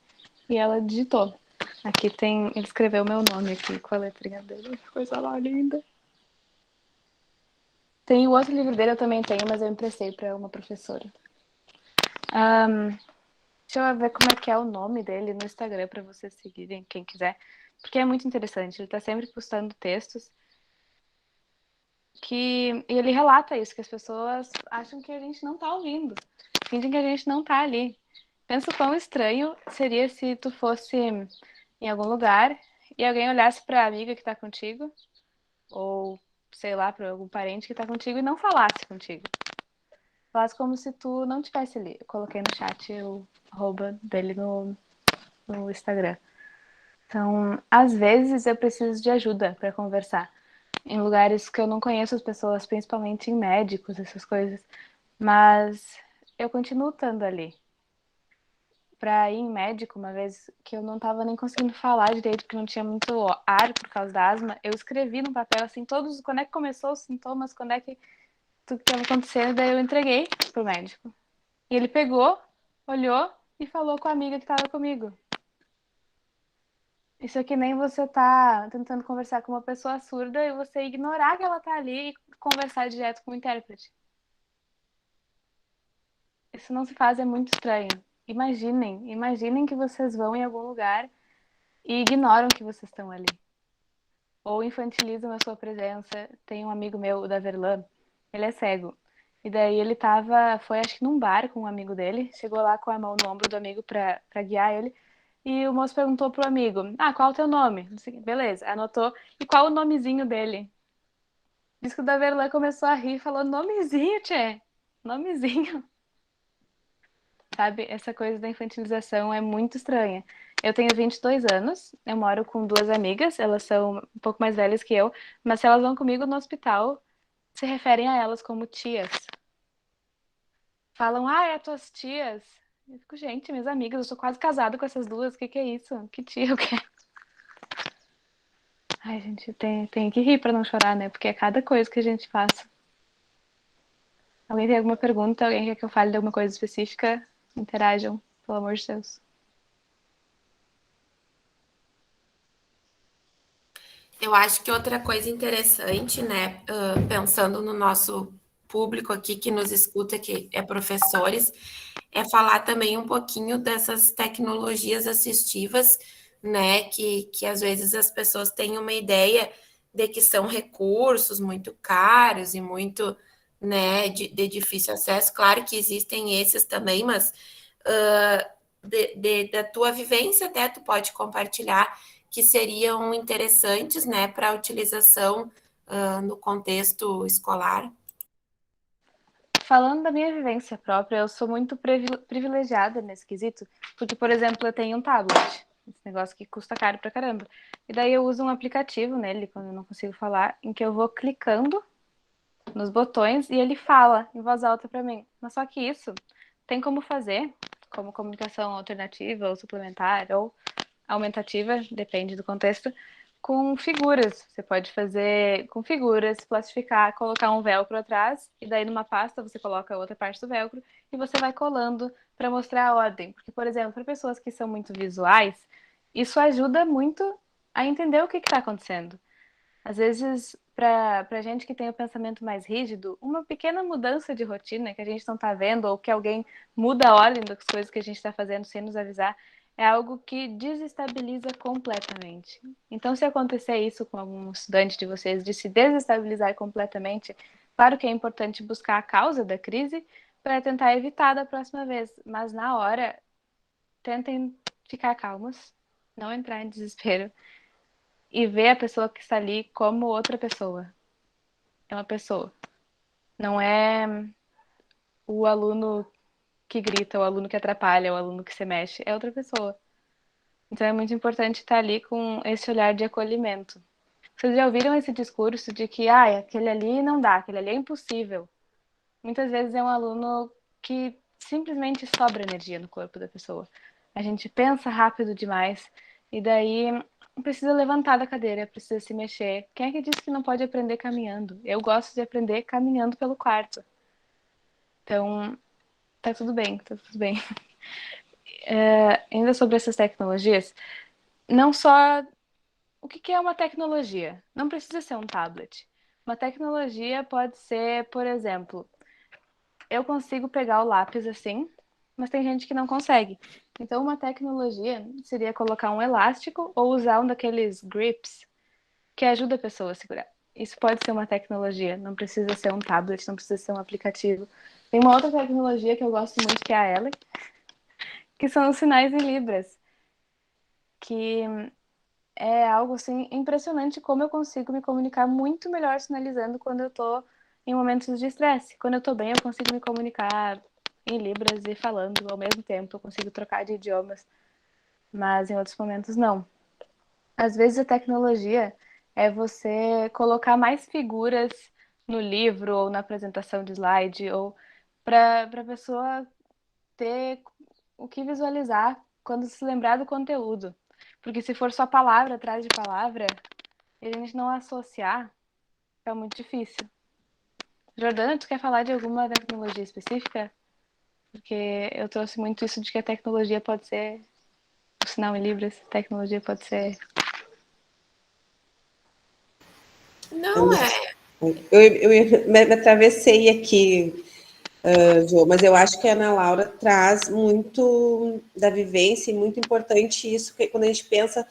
e ela digitou. Aqui tem, ele escreveu meu nome aqui com a letrinha dele, coisa lá linda. Tem o outro livro dele, eu também tenho, mas eu emprestei para uma professora. Deixa eu ver como é que é o nome dele no Instagram para vocês seguirem, quem quiser. Porque é muito interessante, ele tá sempre postando textos e ele relata isso, que as pessoas acham que a gente não tá ouvindo, fingem que a gente não tá ali. Pensa o quão estranho seria se tu fosse em algum lugar e alguém olhasse pra amiga que tá contigo, ou sei lá, pra algum parente que tá contigo e não falasse contigo. Falasse como se tu não tivesse ali. Eu coloquei no chat o arroba dele no Instagram. Então, às vezes eu preciso de ajuda pra conversar. Em lugares que eu não conheço as pessoas, principalmente em médicos, essas coisas. Mas eu continuo estando ali. Pra ir em médico, uma vez que eu não tava nem conseguindo falar direito, porque não tinha muito ar por causa da asma, eu escrevi no papel, assim, todos, quando é que começou os sintomas, quando é que tudo que estava acontecendo, daí eu entreguei pro médico. E ele pegou, olhou e falou com a amiga que tava comigo. Isso é que nem você tá tentando conversar com uma pessoa surda e você ignorar que ela tá ali e conversar direto com o intérprete. Isso não se faz, é muito estranho. Imaginem que vocês vão em algum lugar e ignoram que vocês estão ali. Ou infantilizam a sua presença. Tem um amigo meu, o Daverlan, ele é cego. E daí ele foi acho que num bar com um amigo dele, chegou lá com a mão no ombro do amigo pra guiar ele, e o moço perguntou pro amigo, qual é o teu nome? Beleza, anotou, e qual o nomezinho dele? Diz que o Daverlan começou a rir e falou, nomezinho, tchê, nomezinho. Sabe, essa coisa da infantilização é muito estranha. Eu tenho 22 anos, eu moro com 2 amigas, elas são um pouco mais velhas que eu, mas se elas vão comigo no hospital, se referem a elas como tias. Falam, é tuas tias. Eu fico, gente, minhas amigas, eu sou quase casada com essas duas, o que é isso? Que tia, o quê? Ai, gente, tem que rir pra não chorar, né? Porque é cada coisa que a gente passa. Alguém tem alguma pergunta? Alguém quer que eu fale de alguma coisa específica? Interajam, pelo amor de Deus. Eu acho que outra coisa interessante, né, pensando no nosso público aqui que nos escuta, que é professores, é falar também um pouquinho dessas tecnologias assistivas, né, que às vezes as pessoas têm uma ideia de que são recursos muito caros e muito, né, de difícil acesso. Claro que existem esses também, mas da tua vivência até tu pode compartilhar que seriam interessantes, né, para a utilização no contexto escolar. Falando da minha vivência própria, eu sou muito privilegiada nesse quesito, porque, por exemplo, eu tenho um tablet, esse negócio que custa caro pra caramba. E daí eu uso um aplicativo nele, quando eu não consigo falar, em que eu vou clicando nos botões e ele fala em voz alta pra mim. Mas só que isso tem como fazer, como comunicação alternativa ou suplementar ou aumentativa, depende do contexto, com figuras. Você pode fazer com figuras, plastificar, colocar um velcro atrás, e daí numa pasta você coloca outra parte do velcro e você vai colando para mostrar a ordem. Porque, por exemplo, para pessoas que são muito visuais, isso ajuda muito a entender o que está acontecendo. Às vezes, para gente que tem o pensamento mais rígido, uma pequena mudança de rotina que a gente não está vendo, ou que alguém muda a ordem das coisas que a gente está fazendo sem nos avisar, é algo que desestabiliza completamente. Então, se acontecer isso com algum estudante de vocês, de se desestabilizar completamente, claro que é importante buscar a causa da crise para tentar evitar da próxima vez. Mas na hora, tentem ficar calmos, não entrar em desespero e ver a pessoa que está ali como outra pessoa. É uma pessoa. Não é o aluno que grita, o aluno que atrapalha, o aluno que se mexe. É outra pessoa. Então é muito importante estar ali com esse olhar de acolhimento. Vocês já ouviram esse discurso de que aquele ali não dá, aquele ali é impossível? Muitas vezes é um aluno que simplesmente sobra energia no corpo da pessoa. A gente pensa rápido demais e daí precisa levantar da cadeira, precisa se mexer. Quem é que disse que não pode aprender caminhando? Eu gosto de aprender caminhando pelo quarto. Então, tá tudo bem, tá tudo bem. Ainda sobre essas tecnologias, não só o que é uma tecnologia? Não precisa ser um tablet. Uma tecnologia pode ser, por exemplo, eu consigo pegar o lápis assim, mas tem gente que não consegue. Então, uma tecnologia seria colocar um elástico ou usar um daqueles grips que ajuda a pessoa a segurar. Isso pode ser uma tecnologia, não precisa ser um tablet, não precisa ser um aplicativo. Tem uma outra tecnologia que eu gosto muito, que é a Ellen, que são os sinais em libras, que é algo assim impressionante como eu consigo me comunicar muito melhor sinalizando quando eu tô em momentos de estresse. Quando eu tô bem, eu consigo me comunicar em libras e falando ao mesmo tempo, eu consigo trocar de idiomas, mas em outros momentos não. Às vezes a tecnologia é você colocar mais figuras no livro ou na apresentação de slide, ou para a pessoa ter o que visualizar quando se lembrar do conteúdo. Porque se for só palavra atrás de palavra, e a gente não associar, é muito difícil. Jordana, tu quer falar de alguma tecnologia específica? Porque eu trouxe muito isso de que a tecnologia pode ser o sinal em libras, a tecnologia pode ser... Não é. Eu me atravessei aqui, Jo, mas eu acho que a Ana Laura traz muito da vivência e muito importante isso, que quando a gente pensa,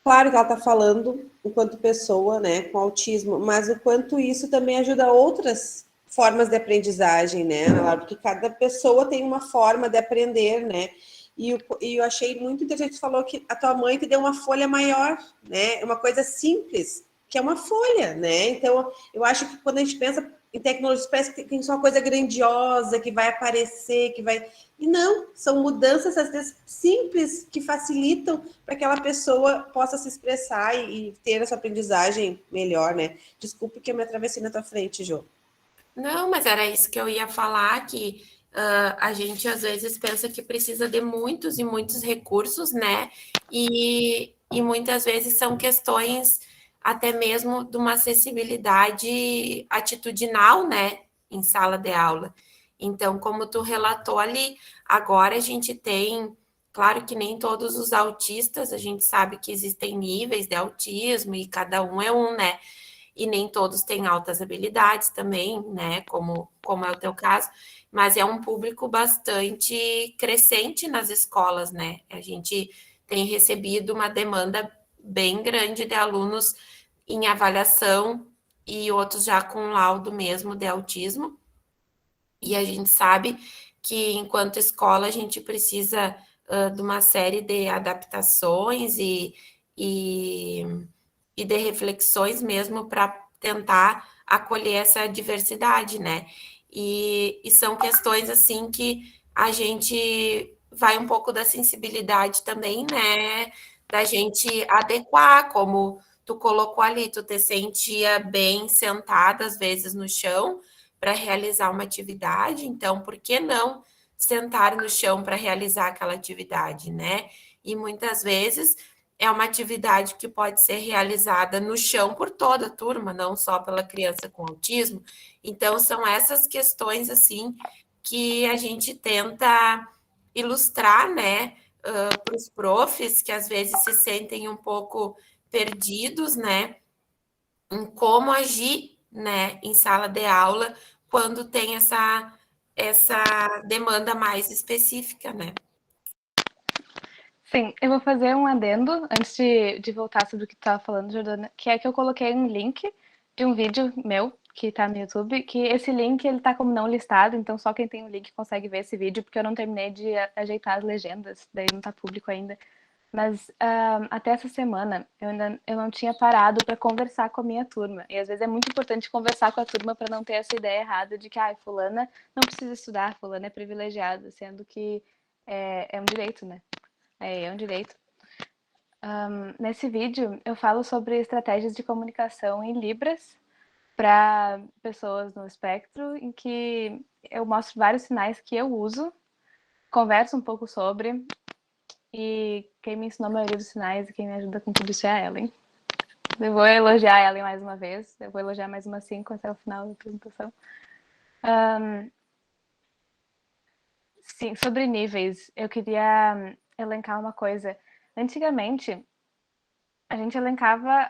claro que ela está falando enquanto pessoa, né, com autismo, mas o quanto isso também ajuda outras formas de aprendizagem, né, Ana Laura? Porque cada pessoa tem uma forma de aprender, né? E eu achei muito interessante, você falou que a tua mãe te deu uma folha maior, né? É uma coisa simples, que é uma folha, né? Então, eu acho que quando a gente pensa em tecnologia, parece que tem uma coisa grandiosa, que vai aparecer, que vai... E não, são mudanças, às vezes, simples, que facilitam para que aquela pessoa possa se expressar e ter essa aprendizagem melhor, né? Desculpe que eu me atravessei na tua frente, Jô. Não, mas era isso que eu ia falar, que a gente às vezes pensa que precisa de muitos e muitos recursos, né? E muitas vezes são questões até mesmo de uma acessibilidade atitudinal, né? Em sala de aula. Então, como tu relatou ali, agora a gente tem, claro que nem todos os autistas, a gente sabe que existem níveis de autismo e cada um é um, né? E nem todos têm altas habilidades também, né? Como é o teu caso, mas é um público bastante crescente nas escolas, né? A gente tem recebido uma demanda bem grande de alunos em avaliação e outros já com laudo mesmo de autismo. E a gente sabe que, enquanto escola, a gente precisa de uma série de adaptações e e de reflexões mesmo para tentar acolher essa diversidade, né? E são questões assim que a gente vai um pouco da sensibilidade também, né? Da gente adequar, como tu colocou ali, tu te sentia bem sentada, às vezes, no chão para realizar uma atividade, então por que não sentar no chão para realizar aquela atividade, né? E muitas vezes é uma atividade que pode ser realizada no chão por toda a turma, não só pela criança com autismo. Então, são essas questões, assim, que a gente tenta ilustrar, né, para os profs, que às vezes se sentem um pouco perdidos, né, em como agir, né, em sala de aula, quando tem essa demanda mais específica, né. Sim, eu vou fazer um adendo antes de voltar sobre o que tu estava falando, Jordana, que é que eu coloquei um link de um vídeo meu que tá no YouTube, que esse link ele tá como não listado, então só quem tem o link consegue ver esse vídeo, porque eu não terminei de ajeitar as legendas, daí não tá público ainda. Mas até essa semana eu não tinha parado para conversar com a minha turma. E às vezes é muito importante conversar com a turma para não ter essa ideia errada de que fulana não precisa estudar, fulana é privilegiada, sendo que é um direito, né? É um direito. Nesse vídeo, eu falo sobre estratégias de comunicação em Libras para pessoas no espectro, em que eu mostro vários sinais que eu uso, converso um pouco sobre, e quem me ensinou a maioria dos sinais e quem me ajuda com tudo isso é a Ellen. Eu vou elogiar a Ellen mais uma vez, eu vou elogiar mais umas 5 até o final da apresentação. Sim, sobre níveis, eu queria elencar uma coisa. Antigamente, a gente elencava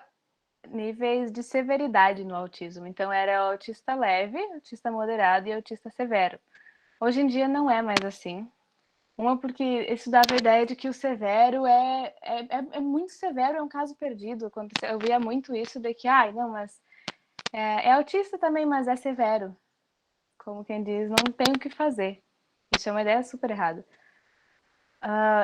níveis de severidade no autismo. Então, era autista leve, autista moderado e autista severo. Hoje em dia não é mais assim. Uma, porque isso dava a ideia de que o severo é muito severo, é um caso perdido. Eu via muito isso de que, não, mas é autista também, mas é severo. Como quem diz, não tem o que fazer. Isso é uma ideia super errada.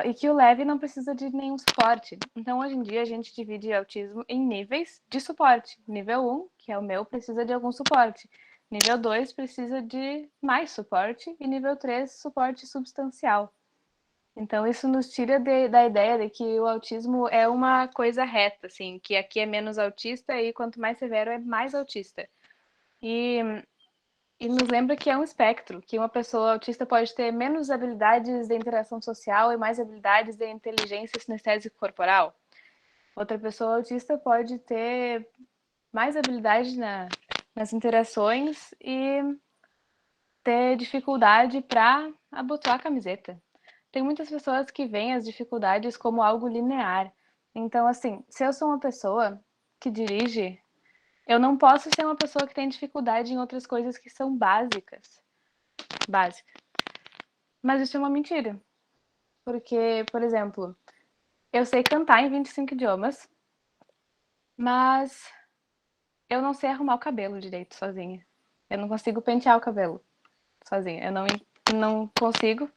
E que o leve não precisa de nenhum suporte. Então, hoje em dia, a gente divide autismo em níveis de suporte. Nível 1, que é o meu, precisa de algum suporte. Nível 2 precisa de mais suporte. E nível 3, suporte substancial. Então, isso nos tira da ideia de que o autismo é uma coisa reta, assim, que aqui é menos autista e quanto mais severo é mais autista. E nos lembra que é um espectro, que uma pessoa autista pode ter menos habilidades de interação social e mais habilidades de inteligência sinestésica corporal. Outra pessoa autista pode ter mais habilidade nas interações e ter dificuldade para abotoar a camiseta. Tem muitas pessoas que veem as dificuldades como algo linear. Então, assim, se eu sou uma pessoa que dirige, eu não posso ser uma pessoa que tem dificuldade em outras coisas que são básicas. Mas isso é uma mentira. Porque, por exemplo, eu sei cantar em 25 idiomas, mas eu não sei arrumar o cabelo direito sozinha. Eu não consigo pentear o cabelo sozinha. Eu não consigo.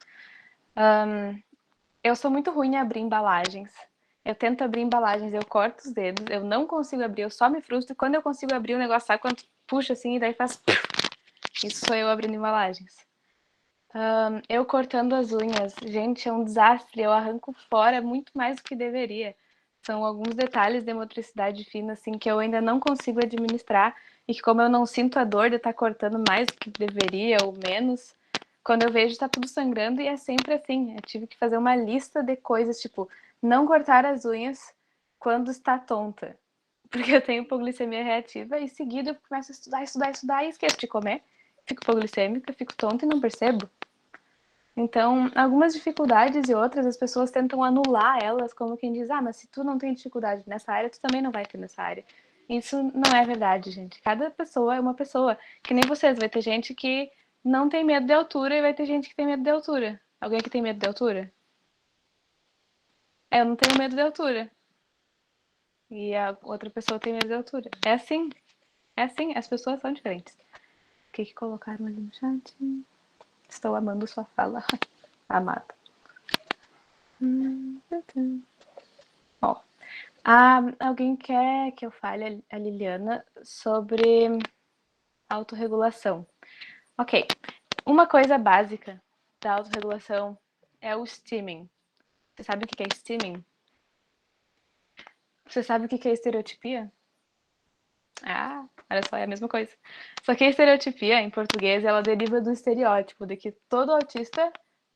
Eu sou muito ruim em abrir embalagens. Eu tento abrir embalagens, eu corto os dedos, eu não consigo abrir, eu só me frustro. Quando eu consigo abrir o negócio, sabe quando puxa assim e daí faz... Isso sou eu abrindo embalagens. Eu cortando as unhas. Gente, é um desastre. Eu arranco fora muito mais do que deveria. São alguns detalhes de motricidade fina, assim, que eu ainda não consigo administrar. E que como eu não sinto a dor de estar cortando mais do que deveria ou menos, quando eu vejo está tudo sangrando e é sempre assim. Eu tive que fazer uma lista de coisas, tipo, não cortar as unhas quando está tonta. Porque eu tenho hipoglicemia reativa e em seguida eu começo a estudar e esqueço de comer. Fico hipoglicêmica, fico tonta e não percebo. Então, algumas dificuldades e outras, as pessoas tentam anular elas, como quem diz, mas se tu não tem dificuldade nessa área, tu também não vai ter nessa área. Isso não é verdade, gente. Cada pessoa é uma pessoa. Que nem vocês, vai ter gente que não tem medo de altura e vai ter gente que tem medo de altura. Alguém que tem medo de altura? Eu não tenho medo de altura. E a outra pessoa tem medo de altura. É assim, as pessoas são diferentes. O que colocaram ali no chat? Estou amando sua fala. Amada. Ó, alguém quer que eu fale, a Liliana, sobre autorregulação. Ok, uma coisa básica da autorregulação é o steaming. Você sabe o que é steaming? Você sabe o que é estereotipia? Olha só, é a mesma coisa. Só que a estereotipia, em português, ela deriva do estereótipo, de que todo autista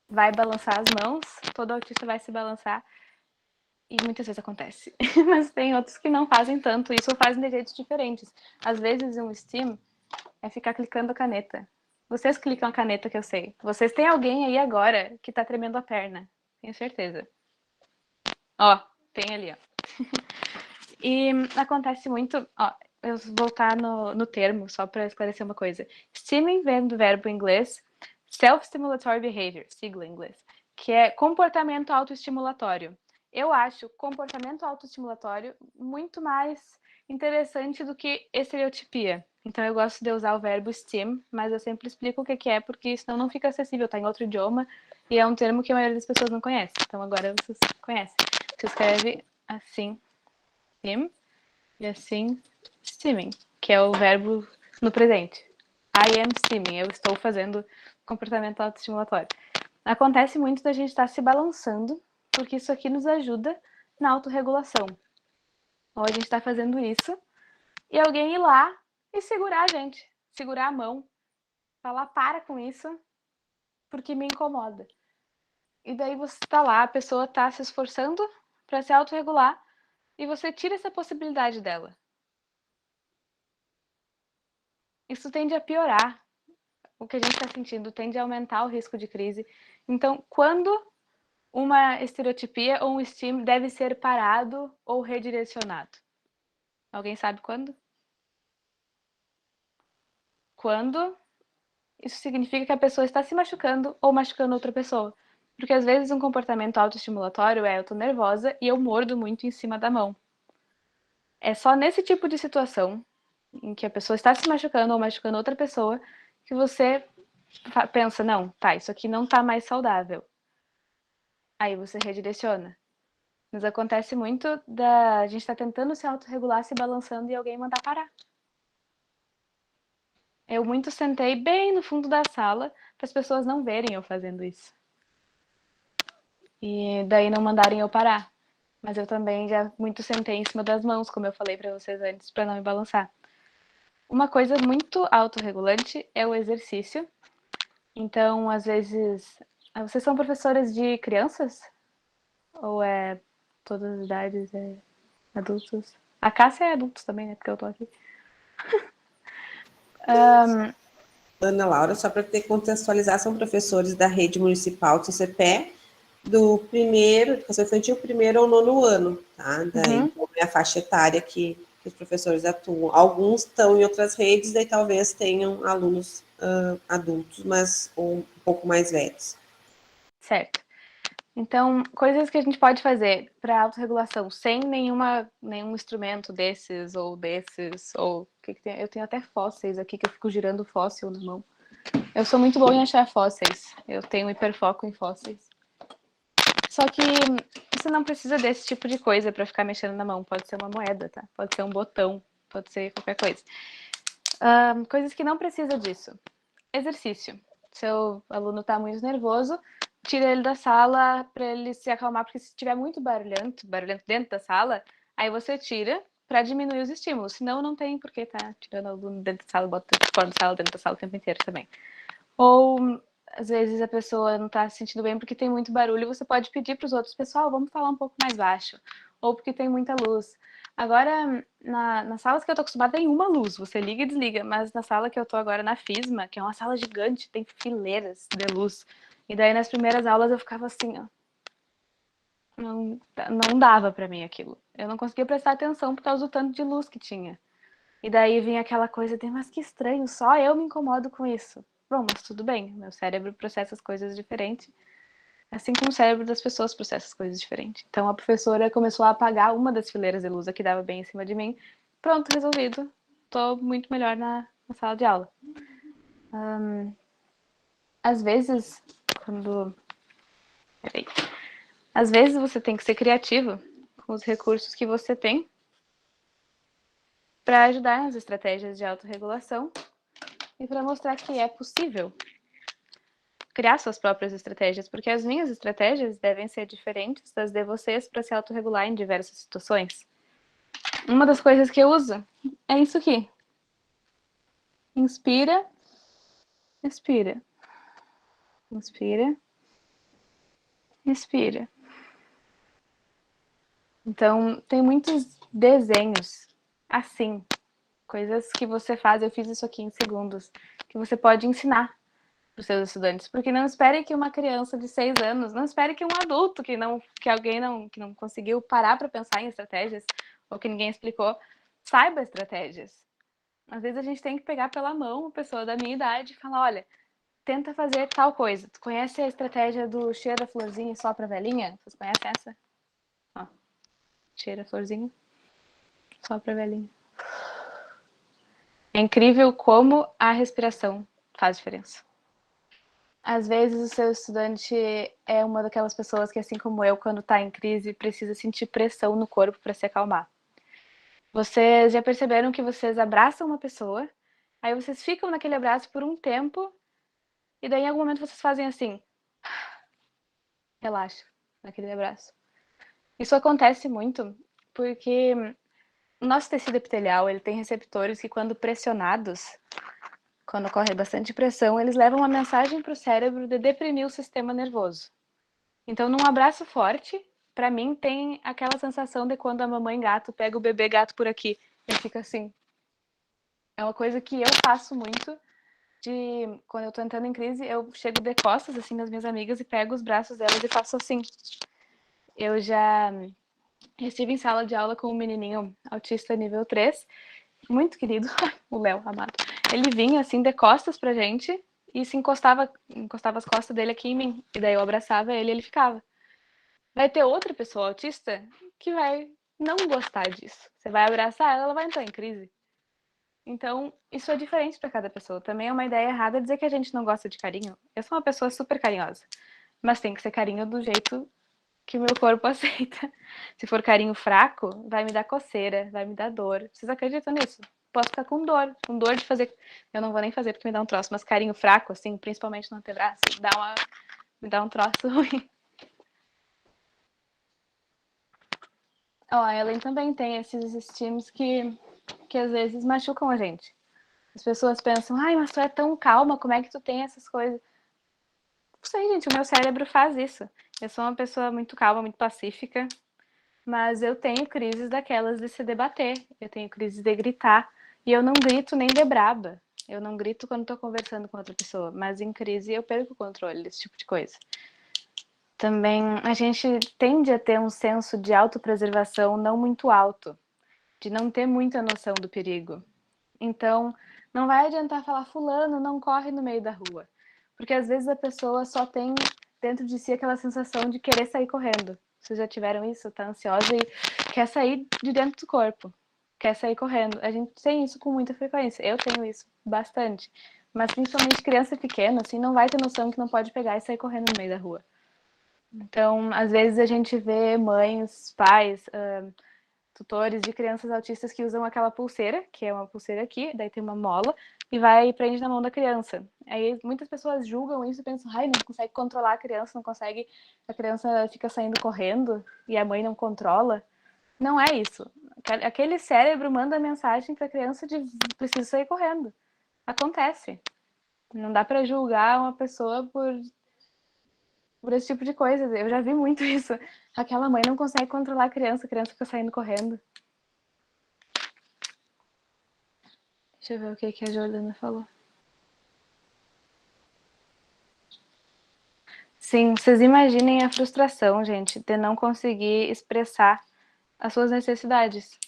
vai balançar as mãos, todo autista vai se balançar, e muitas vezes acontece. Mas tem outros que não fazem tanto, isso fazem de jeitos diferentes. Às vezes, um steam é ficar clicando a caneta. Vocês clicam a caneta, que eu sei. Vocês têm alguém aí agora que tá tremendo a perna. Tenho certeza. Ó, tem ali, ó. E acontece muito... Ó, eu vou voltar no termo, só para esclarecer uma coisa. Steaming vem do verbo em inglês Self-Stimulatory Behavior, sigla em inglês, que é comportamento autoestimulatório. Eu acho comportamento autoestimulatório muito mais interessante do que estereotipia. Então eu gosto de usar o verbo STEAM, mas eu sempre explico o que é, porque senão não fica acessível, tá em outro idioma, e é um termo que a maioria das pessoas não conhece. Então agora vocês conhecem. Se escreve assim, STEAM, e assim, steaming, que é o verbo no presente. I am steaming, eu estou fazendo comportamento autoestimulatório. Acontece muito da gente estar se balançando, porque isso aqui nos ajuda na autorregulação. Ou a gente está fazendo isso, e alguém ir lá e segurar a gente, segurar a mão, falar, para com isso, porque me incomoda. E daí você está lá, a pessoa está se esforçando para se autorregular, e você tira essa possibilidade dela. Isso tende a piorar. O que a gente está sentindo tende a aumentar o risco de crise. Então, quando uma estereotipia ou um STEAM deve ser parado ou redirecionado? Alguém sabe quando? Quando isso significa que a pessoa está se machucando ou machucando outra pessoa. Porque às vezes um comportamento autoestimulatório é eu tô nervosa e eu mordo muito em cima da mão. É só nesse tipo de situação, em que a pessoa está se machucando ou machucando outra pessoa, que você pensa, não, tá, isso aqui não tá mais saudável. Aí você redireciona. Mas acontece muito a gente tá tentando se autorregular, se balançando e alguém mandar parar. Eu muito sentei bem no fundo da sala para as pessoas não verem eu fazendo isso. E daí não mandarem eu parar. Mas eu também já muito sentei em cima das mãos, como eu falei para vocês antes, para não me balançar. Uma coisa muito autorregulante é o exercício. Então, às vezes... Vocês são professoras de crianças? Ou é todas as idades, adultos? A Cássia é adultos também, né? Porque eu tô aqui. Ana Laura, só para ter contextualizar, são professores da rede municipal do CCPE, do primeiro, educação infantil, primeiro ao 9º ano, tá? Daí é a faixa etária que os professores atuam. Alguns estão em outras redes, daí talvez tenham alunos adultos, mas um pouco mais velhos. Certo. Então, coisas que a gente pode fazer para autorregulação sem nenhum instrumento desses, ou o que que tem? Eu tenho até fósseis aqui, que eu fico girando fóssil na mão. Eu sou muito boa em achar fósseis. Eu tenho hiperfoco em fósseis. Só que você não precisa desse tipo de coisa para ficar mexendo na mão. Pode ser uma moeda, tá? Pode ser um botão, pode ser qualquer coisa. Coisas que não precisa disso. Exercício. Seu aluno está muito nervoso, tira ele da sala para ele se acalmar, porque se estiver muito barulhento dentro da sala, aí você tira para diminuir os estímulos. Senão não tem por que tá tirando o aluno dentro da sala, bota fora da sala, dentro da sala o tempo inteiro também. Ou às vezes a pessoa não está se sentindo bem porque tem muito barulho, você pode pedir para os outros, pessoal, vamos falar um pouco mais baixo. Ou porque tem muita luz. Agora, nas salas que eu tô acostumada, tem uma luz, você liga e desliga. Mas na sala que eu tô agora, na FISMA, que é uma sala gigante, tem fileiras de luz. E daí, nas primeiras aulas, eu ficava assim, ó. Não dava pra mim aquilo. Eu não conseguia prestar atenção por causa do tanto de luz que tinha. E daí vinha aquela coisa de, mas que estranho, só eu me incomodo com isso. Bom, mas tudo bem, meu cérebro processa as coisas diferentes. Assim como o cérebro das pessoas processa as coisas diferentes. Então a professora começou a apagar uma das fileiras de luz que dava bem em cima de mim. Pronto, resolvido. Tô muito melhor na sala de aula. Às vezes, Peraí. Às vezes você tem que ser criativo com os recursos que você tem para ajudar nas estratégias de autorregulação e para mostrar que é possível criar suas próprias estratégias, porque as minhas estratégias devem ser diferentes das de vocês para se autorregular em diversas situações. Uma das coisas que eu uso é isso aqui. Inspira, expira. Inspira, expira. Então, tem muitos desenhos assim, coisas que você faz, eu fiz isso aqui em segundos, que você pode ensinar para os seus estudantes, porque não espere que uma criança de 6 anos, não espere que um adulto que não conseguiu parar para pensar em estratégias, ou que ninguém explicou, saiba estratégias. Às vezes a gente tem que pegar pela mão uma pessoa da minha idade e falar, olha, tenta fazer tal coisa. Tu conhece a estratégia do cheira a florzinha e sopra a velhinha? Vocês conhecem essa? Ó, cheira a florzinha, sopra a velhinha. É incrível como a respiração faz diferença. Às vezes o seu estudante é uma daquelas pessoas que, assim como eu, quando está em crise, precisa sentir pressão no corpo para se acalmar. Vocês já perceberam que vocês abraçam uma pessoa, aí vocês ficam naquele abraço por um tempo, e daí em algum momento vocês fazem assim, relaxa naquele abraço. Isso acontece muito porque o nosso tecido epitelial, ele tem receptores que, quando pressionados, quando ocorre bastante pressão, eles levam uma mensagem para o cérebro de deprimir o sistema nervoso. Então, num abraço forte, para mim, tem aquela sensação de quando a mamãe gato pega o bebê gato por aqui e fica assim. É uma coisa que eu faço muito, quando eu tô entrando em crise, eu chego de costas, assim, nas minhas amigas e pego os braços delas e faço assim. Eu já estive em sala de aula com um menininho autista nível 3, muito querido, o Léo, amado. Ele vinha, assim, de costas pra gente e se encostava as costas dele aqui em mim. E daí eu abraçava ele e ele ficava. Vai ter outra pessoa autista que vai não gostar disso. Você vai abraçar ela, ela vai entrar em crise. Então, isso é diferente para cada pessoa. Também é uma ideia errada dizer que a gente não gosta de carinho. Eu sou uma pessoa super carinhosa, mas tem que ser carinho do jeito que o meu corpo aceita. Se for carinho fraco, vai me dar coceira, vai me dar dor. Vocês acreditam nisso? Posso ficar com dor de fazer. Eu não vou nem fazer porque me dá um troço, mas carinho fraco, assim, principalmente no antebraço, me dá um troço ruim. Ó, a Ellen também tem esses estímulos que às vezes machucam a gente. As pessoas pensam, ai, mas tu é tão calma, como é que tu tem essas coisas? Não sei, gente, o meu cérebro faz isso. Eu sou uma pessoa muito calma, muito pacífica, mas eu tenho crises daquelas de se debater, eu tenho crises de gritar, e eu não grito nem de braba. Eu não grito quando tô conversando com outra pessoa, mas em crise eu perco o controle desse tipo de coisa. Também a gente tende a ter um senso de autopreservação não muito alto, de não ter muita noção do perigo. Então, não vai adiantar falar, fulano, não corre no meio da rua. Porque às vezes a pessoa só tem dentro de si aquela sensação de querer sair correndo. Vocês já tiveram isso? Tá ansiosa e quer sair de dentro do corpo. Quer sair correndo. A gente tem isso com muita frequência. Eu tenho isso bastante. Mas principalmente criança pequena, assim, não vai ter noção que não pode pegar e sair correndo no meio da rua. Então, às vezes a gente vê mães, pais, tutores de crianças autistas que usam aquela pulseira, que é uma pulseira aqui, daí tem uma mola, e vai e prende na mão da criança. Aí muitas pessoas julgam isso e pensam, ai, não consegue controlar a criança, não consegue, a criança fica saindo correndo e a mãe não controla. Não é isso. Aquele cérebro manda mensagem para a criança de precisa sair correndo. Acontece. Não dá para julgar uma pessoa por esse tipo de coisa. Eu já vi muito isso. Aquela mãe não consegue controlar a criança fica saindo correndo. Deixa eu ver o que a Jordana falou. Sim, vocês imaginem a frustração, gente, de não conseguir expressar as suas necessidades.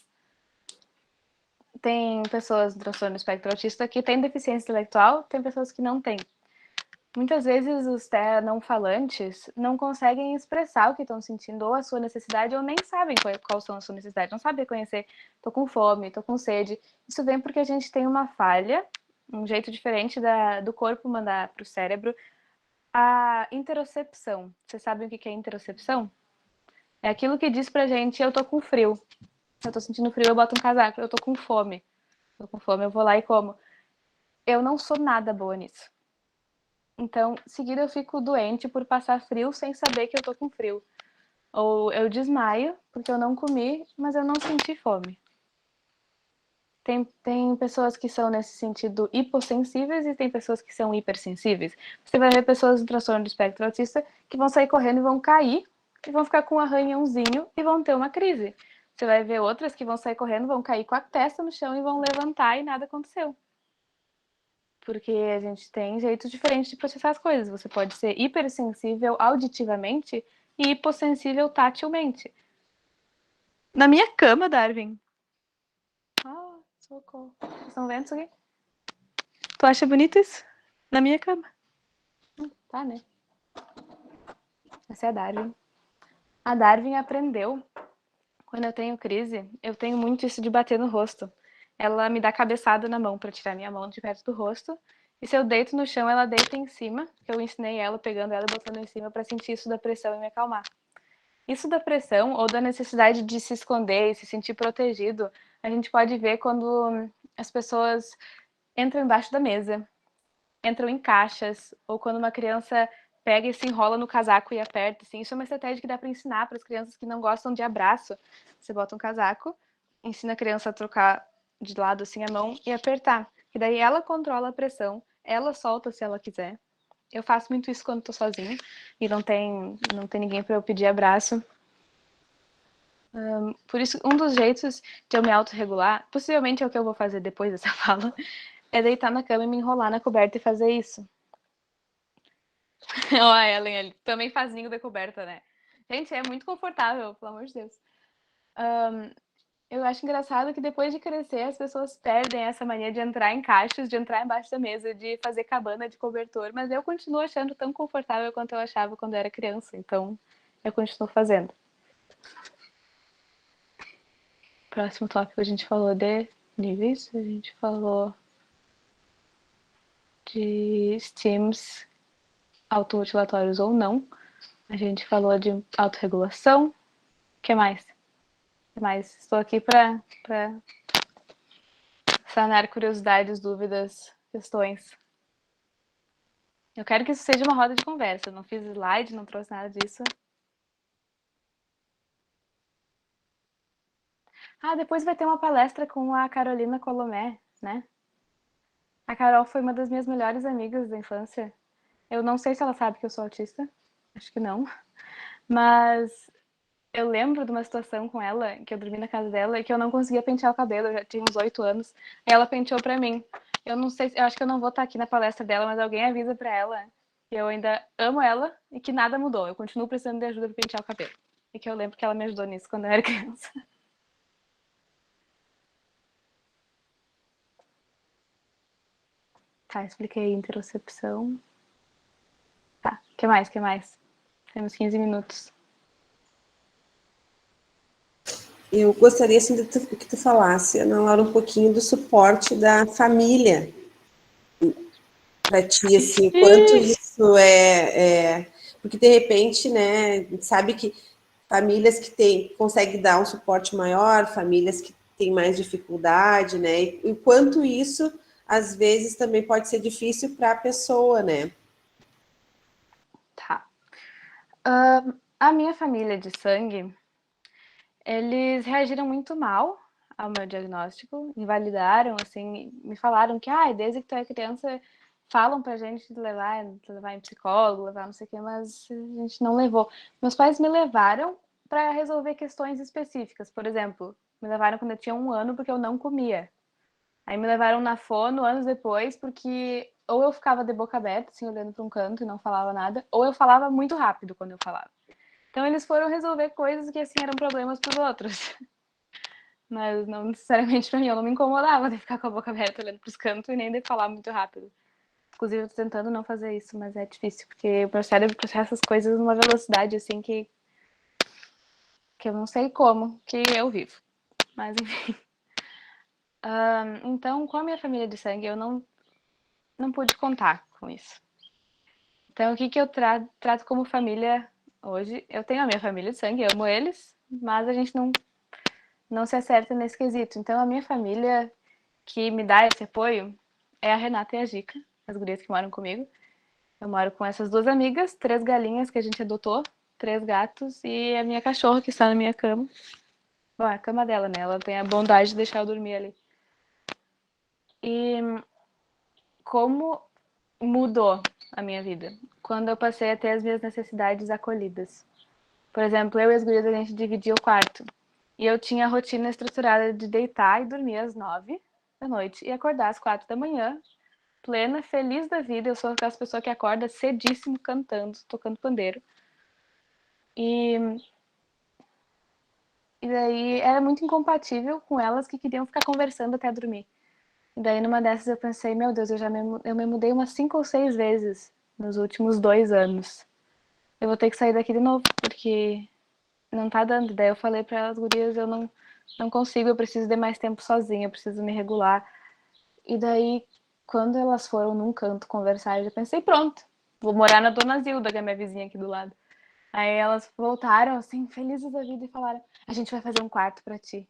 Tem pessoas do transtorno espectro autista que têm deficiência intelectual, tem pessoas que não têm. Muitas vezes os TEA não falantes não conseguem expressar o que estão sentindo ou a sua necessidade ou nem sabem qual são as suas necessidades, não sabem reconhecer, tô com fome, tô com sede. Isso vem porque a gente tem uma falha, um jeito diferente do corpo mandar para o cérebro a interocepção. Vocês sabem o que é interocepção? É aquilo que diz pra gente, eu tô com frio. Eu tô sentindo frio, eu boto um casaco. Eu tô com fome. Tô com fome, eu vou lá e como. Eu não sou nada boa nisso. Então, seguida eu fico doente por passar frio sem saber que eu tô com frio. Ou eu desmaio porque eu não comi, mas eu não senti fome. Tem pessoas que são, nesse sentido, hipossensíveis e tem pessoas que são hipersensíveis. Você vai ver pessoas do transtorno do espectro autista que vão sair correndo e vão cair, e vão ficar com um arranhãozinho e vão ter uma crise. Você vai ver outras que vão sair correndo, vão cair com a testa no chão e vão levantar e nada aconteceu. Porque a gente tem jeitos diferentes de processar as coisas. Você pode ser hipersensível auditivamente e hipossensível tatilmente. Na minha cama, Darwin. Ah, socorro. Vocês estão vendo isso aqui? Tu acha bonito isso? Na minha cama. Tá, né? Essa é a Darwin. A Darwin aprendeu. Quando eu tenho crise, eu tenho muito isso de bater no rosto. Ela me dá cabeçada na mão pra tirar minha mão de perto do rosto. E se eu deito no chão, ela deita em cima. Que eu ensinei ela, pegando ela e botando em cima pra sentir isso da pressão e me acalmar. Isso da pressão ou da necessidade de se esconder e se sentir protegido, a gente pode ver quando as pessoas entram embaixo da mesa, entram em caixas, ou quando uma criança pega e se enrola no casaco e aperta, assim. Isso é uma estratégia que dá para ensinar para as crianças que não gostam de abraço. Você bota um casaco, ensina a criança a trocar de lado assim a mão e apertar. E daí ela controla a pressão, ela solta se ela quiser. Eu faço muito isso quando tô sozinha e não tem ninguém para eu pedir abraço. Por isso, um dos jeitos de eu me autorregular, possivelmente é o que eu vou fazer depois dessa fala, é deitar na cama e me enrolar na coberta e fazer isso. Ó, a Ellen ali, também faz ninho da coberta, né? Gente, é muito confortável, pelo amor de Deus. Eu acho engraçado que depois de crescer, as pessoas perdem essa mania de entrar em caixas, de entrar embaixo da mesa, de fazer cabana de cobertor, mas eu continuo achando tão confortável quanto eu achava quando eu era criança, então eu continuo fazendo. Próximo tópico a gente falou de níveis, a gente falou de STEAMs automutilatórios ou não, a gente falou de autorregulação, o que mais? Mas estou aqui para sanar curiosidades, dúvidas, questões. Eu quero que isso seja uma roda de conversa. Eu não fiz slide, não trouxe nada disso. Ah, depois vai ter uma palestra com a Carolina Colomé, né? A Carol foi uma das minhas melhores amigas da infância. Eu não sei se ela sabe que eu sou autista. Acho que não. Mas eu lembro de uma situação com ela, que eu dormi na casa dela e que eu não conseguia pentear o cabelo. Eu já tinha uns 8 anos. E ela penteou pra mim. Eu não sei, eu acho que eu não vou estar aqui na palestra dela, mas alguém avisa pra ela que eu ainda amo ela e que nada mudou. Eu continuo precisando de ajuda pra pentear o cabelo. E que eu lembro que ela me ajudou nisso quando eu era criança. Tá, expliquei interocepção. Tá, o que mais? Que mais? Temos 15 minutos. Eu gostaria assim, que tu falasse, Ana Laura, um pouquinho do suporte da família para ti, assim, o quanto isso porque de repente, né, a gente sabe que famílias que conseguem dar um suporte maior, famílias que têm mais dificuldade, né, e o quanto isso, às vezes, também pode ser difícil para a pessoa, né? Tá. A minha família de sangue, eles reagiram muito mal ao meu diagnóstico, invalidaram, assim, me falaram que, desde que tu é criança, falam pra gente de levar em psicólogo, levar não sei o quê, mas a gente não levou. Meus pais me levaram para resolver questões específicas. Por exemplo, me levaram quando eu tinha 1 ano porque eu não comia. Aí me levaram na fono anos depois porque ou eu ficava de boca aberta, assim, olhando para um canto e não falava nada, ou eu falava muito rápido quando eu falava. Então eles foram resolver coisas que, assim, eram problemas para os outros. Mas não necessariamente para mim. Eu não me incomodava de ficar com a boca aberta olhando para os cantos e nem de falar muito rápido. Inclusive, eu tô tentando não fazer isso, mas é difícil, porque o meu cérebro processa as coisas numa velocidade, assim, que eu não sei como que eu vivo. Mas, enfim. Então, com a minha família de sangue, eu não pude contar com isso. Então, o que eu trato como família hoje? Eu tenho a minha família de sangue, eu amo eles, mas a gente não se acerta nesse quesito. Então, a minha família que me dá esse apoio é a Renata e a Gica, as gurias que moram comigo. Eu moro com essas 2 amigas, 3 galinhas que a gente adotou, 3 gatos e a minha cachorra que está na minha cama. Bom, é a cama dela, né? Ela tem a bondade de deixar eu dormir ali. E como mudou a minha vida quando eu passei a ter as minhas necessidades acolhidas. Por exemplo, eu e as gurias, a gente dividia o quarto. E eu tinha a rotina estruturada de deitar e dormir às 9 da noite e acordar às 4 da manhã, plena, feliz da vida. Eu sou aquela pessoa que acorda cedíssimo cantando, tocando pandeiro. E daí era muito incompatível com elas que queriam ficar conversando até dormir. E daí numa dessas eu pensei, meu Deus, eu me mudei umas 5 ou 6 vezes nos últimos 2 anos. Eu vou ter que sair daqui de novo, porque não tá dando. Daí eu falei para elas, gurias, eu não consigo, eu preciso de mais tempo sozinha, eu preciso me regular. E daí, quando elas foram num canto conversar, eu já pensei, pronto, vou morar na Dona Zilda, que é minha vizinha aqui do lado. Aí elas voltaram, assim, felizes da vida e falaram, a gente vai fazer um quarto para ti.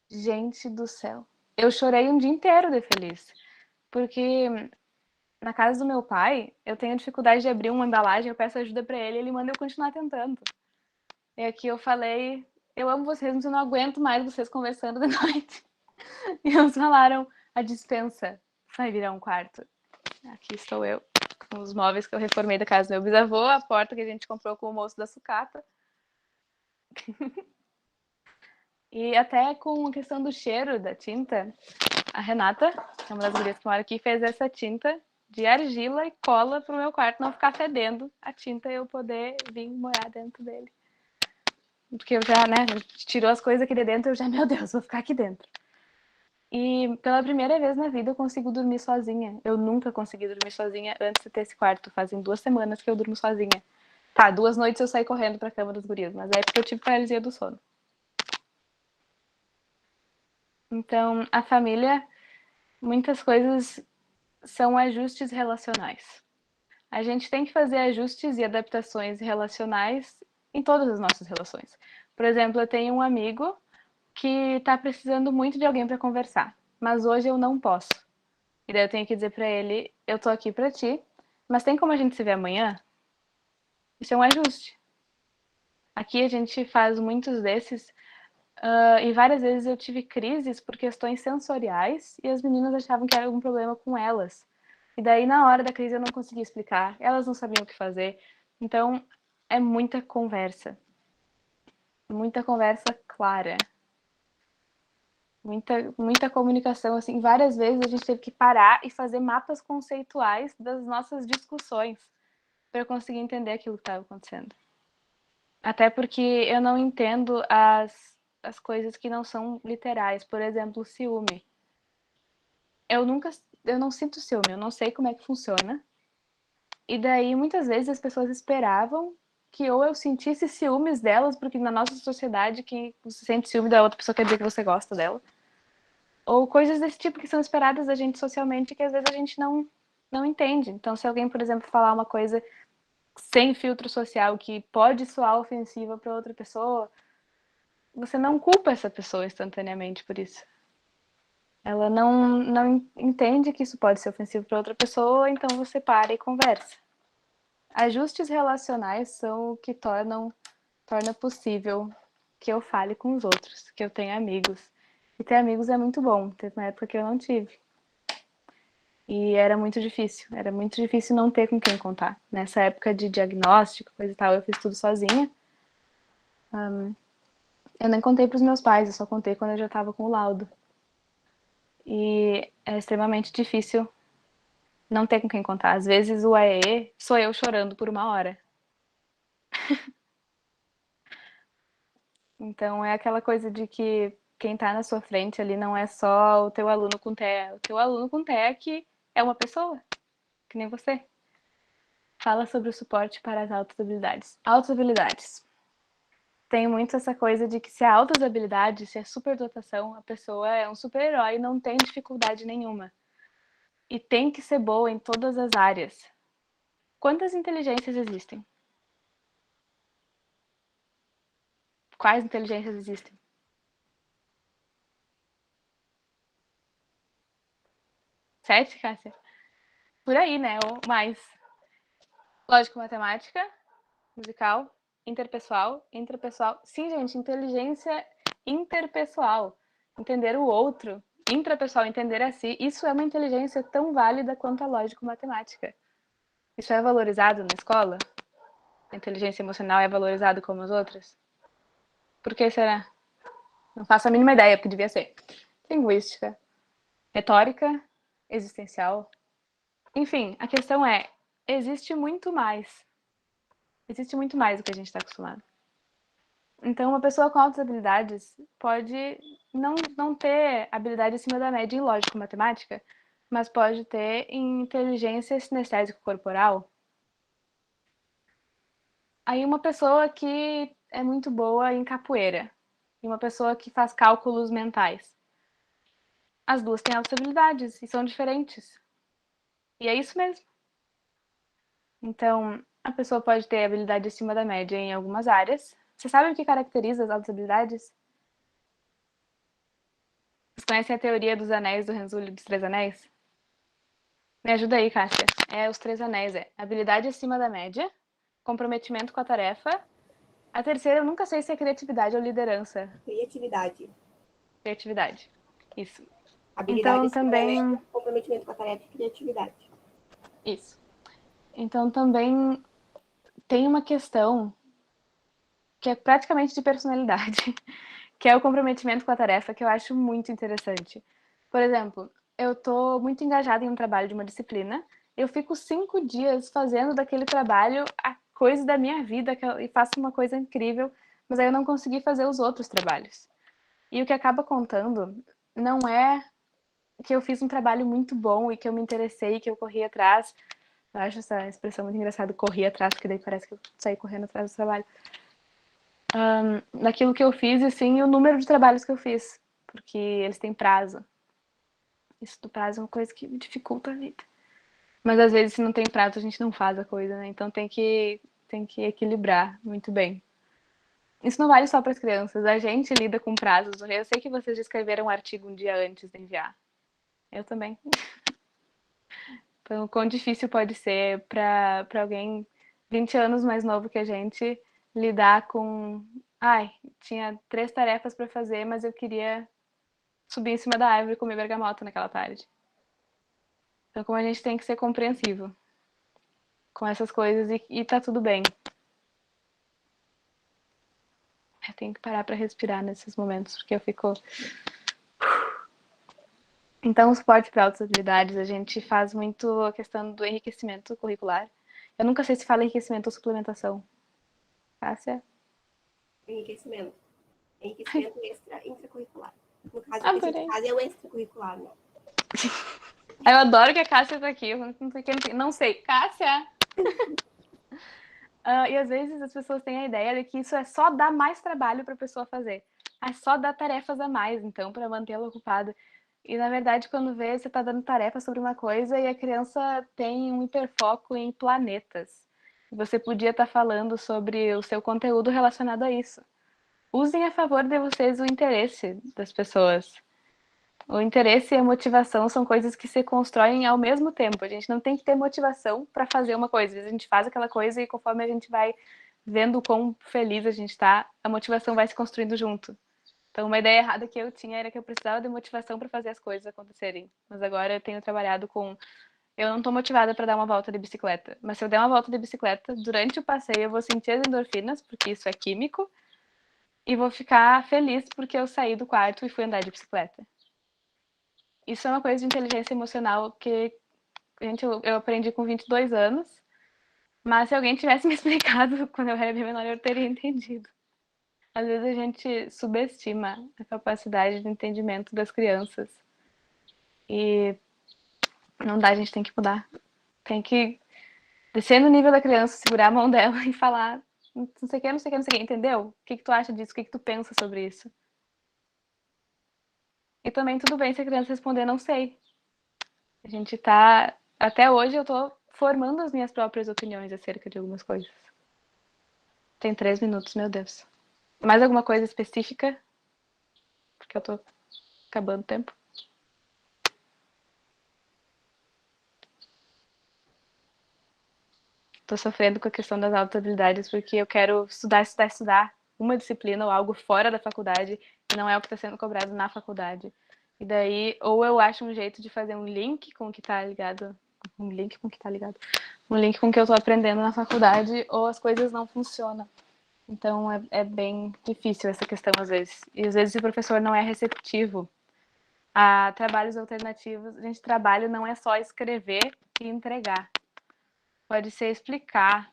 Gente do céu. Eu chorei um dia inteiro de feliz. Porque na casa do meu pai, eu tenho dificuldade de abrir uma embalagem, eu peço ajuda para ele e ele manda eu continuar tentando. E aqui eu falei, eu amo vocês, mas eu não aguento mais vocês conversando de noite. E eles falaram, a despensa vai virar um quarto. Aqui estou eu, com os móveis que eu reformei da casa do meu bisavô, a porta que a gente comprou com o moço da sucata. E até com a questão do cheiro da tinta, a Renata, que é uma das gurias que mora aqui, fez essa tinta de argila e cola pro meu quarto não ficar fedendo a tinta e eu poder vir morar dentro dele. Porque eu já, né, tirou as coisas aqui de dentro, eu já, meu Deus, vou ficar aqui dentro. E pela primeira vez na vida eu consigo dormir sozinha. Eu nunca consegui dormir sozinha antes de ter esse quarto. Fazem 2 semanas que eu durmo sozinha. Tá, 2 noites eu saí correndo pra cama das gurias, mas é porque eu tive paralisia do sono. Então, a família, muitas coisas são ajustes relacionais. A gente tem que fazer ajustes e adaptações relacionais em todas as nossas relações. Por exemplo, eu tenho um amigo que está precisando muito de alguém para conversar, mas hoje eu não posso. E daí eu tenho que dizer para ele, eu tô aqui para ti, mas tem como a gente se ver amanhã? Isso é um ajuste. Aqui a gente faz muitos desses e várias vezes eu tive crises por questões sensoriais e as meninas achavam que era algum problema com elas. E daí na hora da crise eu não conseguia explicar, elas não sabiam o que fazer. Então é muita conversa clara. Muita comunicação, assim, várias vezes a gente teve que parar e fazer mapas conceituais das nossas discussões para eu conseguir entender aquilo que estava acontecendo. Até porque eu não entendo as coisas que não são literais. Por exemplo, ciúme. Eu não sinto ciúme, eu não sei como é que funciona. E daí, muitas vezes, as pessoas esperavam que ou eu sentisse ciúmes delas, porque na nossa sociedade, quem você sente ciúme da outra pessoa quer dizer que você gosta dela. Ou coisas desse tipo que são esperadas da gente socialmente que às vezes a gente não entende. Então, se alguém, por exemplo, falar uma coisa sem filtro social que pode soar ofensiva para outra pessoa, você não culpa essa pessoa instantaneamente por isso. Ela não entende que isso pode ser ofensivo para outra pessoa, então você para e conversa. Ajustes relacionais são o que torna possível que eu fale com os outros, que eu tenha amigos. E ter amigos é muito bom. Teve uma época que eu não tive. E era muito difícil não ter com quem contar. Nessa época de diagnóstico, coisa e tal, eu fiz tudo sozinha. Eu nem contei para os meus pais, eu só contei quando eu já estava com o laudo. E é extremamente difícil não ter com quem contar. Às vezes o AEE sou eu chorando por 1 hora. Então é aquela coisa de que quem está na sua frente ali não é só o teu aluno com TEA. O teu aluno com TEA é uma pessoa, que nem você. Fala sobre o suporte para as altas habilidades. Altas habilidades. Tem muito essa coisa de que se é altas habilidades, se é superdotação, a pessoa é um super-herói e não tem dificuldade nenhuma. E tem que ser boa em todas as áreas. Quantas inteligências existem? Quais inteligências existem? 7, Cássia? Por aí, né? Ou mais. Lógico, matemática, musical, interpessoal, intrapessoal. Sim, gente, inteligência interpessoal. Entender o outro. Intrapessoal, entender a si. Isso é uma inteligência tão válida quanto a lógico-matemática. Isso é valorizado na escola? A inteligência emocional é valorizada como as outras? Por que será? Não faço a mínima ideia, porque devia ser. Linguística, retórica, existencial. Enfim, a questão é, existe muito mais. Existe muito mais do que a gente está acostumado. Então, uma pessoa com altas habilidades pode não ter habilidade acima da média em lógico-matemática, mas pode ter em inteligência sinestésico-corporal. Aí uma pessoa que é muito boa em capoeira e uma pessoa que faz cálculos mentais. As duas têm altas habilidades e são diferentes. E é isso mesmo. Então, a pessoa pode ter habilidade acima da média em algumas áreas. Você sabe o que caracteriza as altas habilidades? Vocês conhecem a teoria dos anéis do Renzulli dos 3 anéis? Me ajuda aí, Cássia. É os 3 anéis, habilidade acima da média, comprometimento com a tarefa. A terceira, eu nunca sei se é criatividade ou liderança. Criatividade. Criatividade. Isso. Habilidade Então, também... comprometimento com a tarefa e criatividade. Isso. Então, também tem uma questão que é praticamente de personalidade, que é o comprometimento com a tarefa, que eu acho muito interessante. Por exemplo, eu tô muito engajada em um trabalho de uma disciplina, eu fico 5 dias fazendo daquele trabalho a coisa da minha vida, e faço uma coisa incrível, mas aí eu não consegui fazer os outros trabalhos. E o que acaba contando não é que eu fiz um trabalho muito bom e que eu me interessei, que eu corri atrás. Eu acho essa expressão muito engraçada, corri atrás, porque daí parece que eu saí correndo atrás do trabalho. Daquilo que eu fiz e sim o número de trabalhos que eu fiz, porque eles têm prazo. Isso do prazo é uma coisa que me dificulta a vida. Mas às vezes se não tem prazo a gente não faz a coisa, né? Então tem que equilibrar muito bem. Isso não vale só para as crianças, a gente lida com prazos. Eu sei que vocês já escreveram um artigo um dia antes de enviar. Eu também. Então, o quão difícil pode ser para alguém 20 anos mais novo que a gente lidar com... Ai, tinha 3 tarefas para fazer, mas eu queria subir em cima da árvore e comer bergamota naquela tarde. Então, como a gente tem que ser compreensivo com essas coisas e tá tudo bem. Eu tenho que parar para respirar nesses momentos, porque eu fico... Então, o suporte para altas habilidades, a gente faz muito a questão do enriquecimento curricular. Eu nunca sei se fala enriquecimento ou suplementação. Cássia? Enriquecimento. Enriquecimento intracurricular. No caso, Ah, o que a gente faz é o extracurricular, né? Eu adoro que a Cássia tá aqui. Não sei. Cássia! E às vezes as pessoas têm a ideia de que isso é só dar mais trabalho para a pessoa fazer. É só dar tarefas a mais, então, para mantê-la ocupada. E na verdade, quando vê, você está dando tarefa sobre uma coisa e a criança tem um hiperfoco em planetas. Você podia estar falando sobre o seu conteúdo relacionado a isso. Usem a favor de vocês o interesse das pessoas. O interesse e a motivação são coisas que se constroem ao mesmo tempo. A gente não tem que ter motivação para fazer uma coisa. Às vezes a gente faz aquela coisa e conforme a gente vai vendo quão feliz a gente está, a motivação vai se construindo junto. Então, uma ideia errada que eu tinha era que eu precisava de motivação para fazer as coisas acontecerem. Mas agora eu tenho trabalhado com... Eu não estou motivada para dar uma volta de bicicleta. Mas se eu der uma volta de bicicleta, durante o passeio eu vou sentir as endorfinas, porque isso é químico, e vou ficar feliz porque eu saí do quarto e fui andar de bicicleta. Isso é uma coisa de inteligência emocional que eu aprendi com 22 anos, mas se alguém tivesse me explicado quando eu era bem menor, eu teria entendido. Às vezes a gente subestima a capacidade de entendimento das crianças. E não dá, a gente tem que mudar. Tem que descer no nível da criança, segurar a mão dela e falar não sei o que, não sei o que, não sei o que, entendeu? O que tu acha disso? O que tu pensa sobre isso? E também tudo bem se a criança responder não sei. A gente tá... Até hoje eu tô formando as minhas próprias opiniões acerca de algumas coisas. Tem 3 minutos, meu Deus. Mais alguma coisa específica? Porque eu tô acabando o tempo. Tô sofrendo com a questão das altas habilidades porque eu quero estudar uma disciplina ou algo fora da faculdade que não é o que está sendo cobrado na faculdade. E daí, ou eu acho um jeito de fazer um link com o que tá ligado, um link com o que eu tô aprendendo na faculdade, ou as coisas não funcionam. Então é bem difícil essa questão às vezes. E às vezes o professor não é receptivo a trabalhos alternativos. Gente, trabalho não é só escrever e entregar. Pode ser explicar,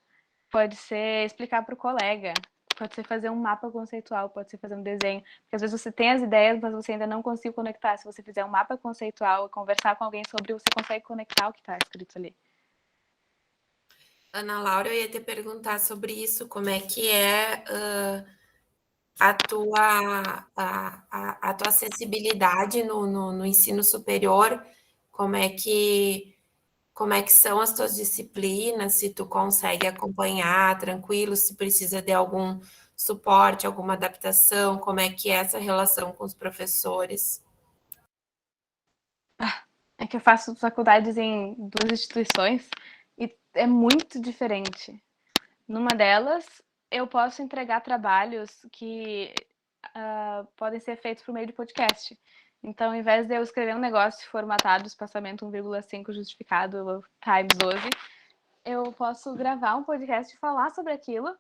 pode ser explicar para o colega, pode ser fazer um mapa conceitual, pode ser fazer um desenho. Porque às vezes você tem as ideias, mas você ainda não consegue conectar. Se você fizer um mapa conceitual e conversar com alguém sobre, você consegue conectar o que está escrito ali. Ana Laura, eu ia te perguntar sobre isso, como é que é a tua acessibilidade no ensino superior, como é que são as tuas disciplinas, se tu consegue acompanhar tranquilo, se precisa de algum suporte, alguma adaptação, como é que é essa relação com os professores? É que eu faço faculdades em 2 instituições e é muito diferente. Numa delas, eu posso entregar trabalhos que podem ser feitos por meio de podcast. Então, ao invés de eu escrever um negócio formatado, espaçamento 1,5 justificado, times 12, eu posso gravar um podcast e falar sobre aquilo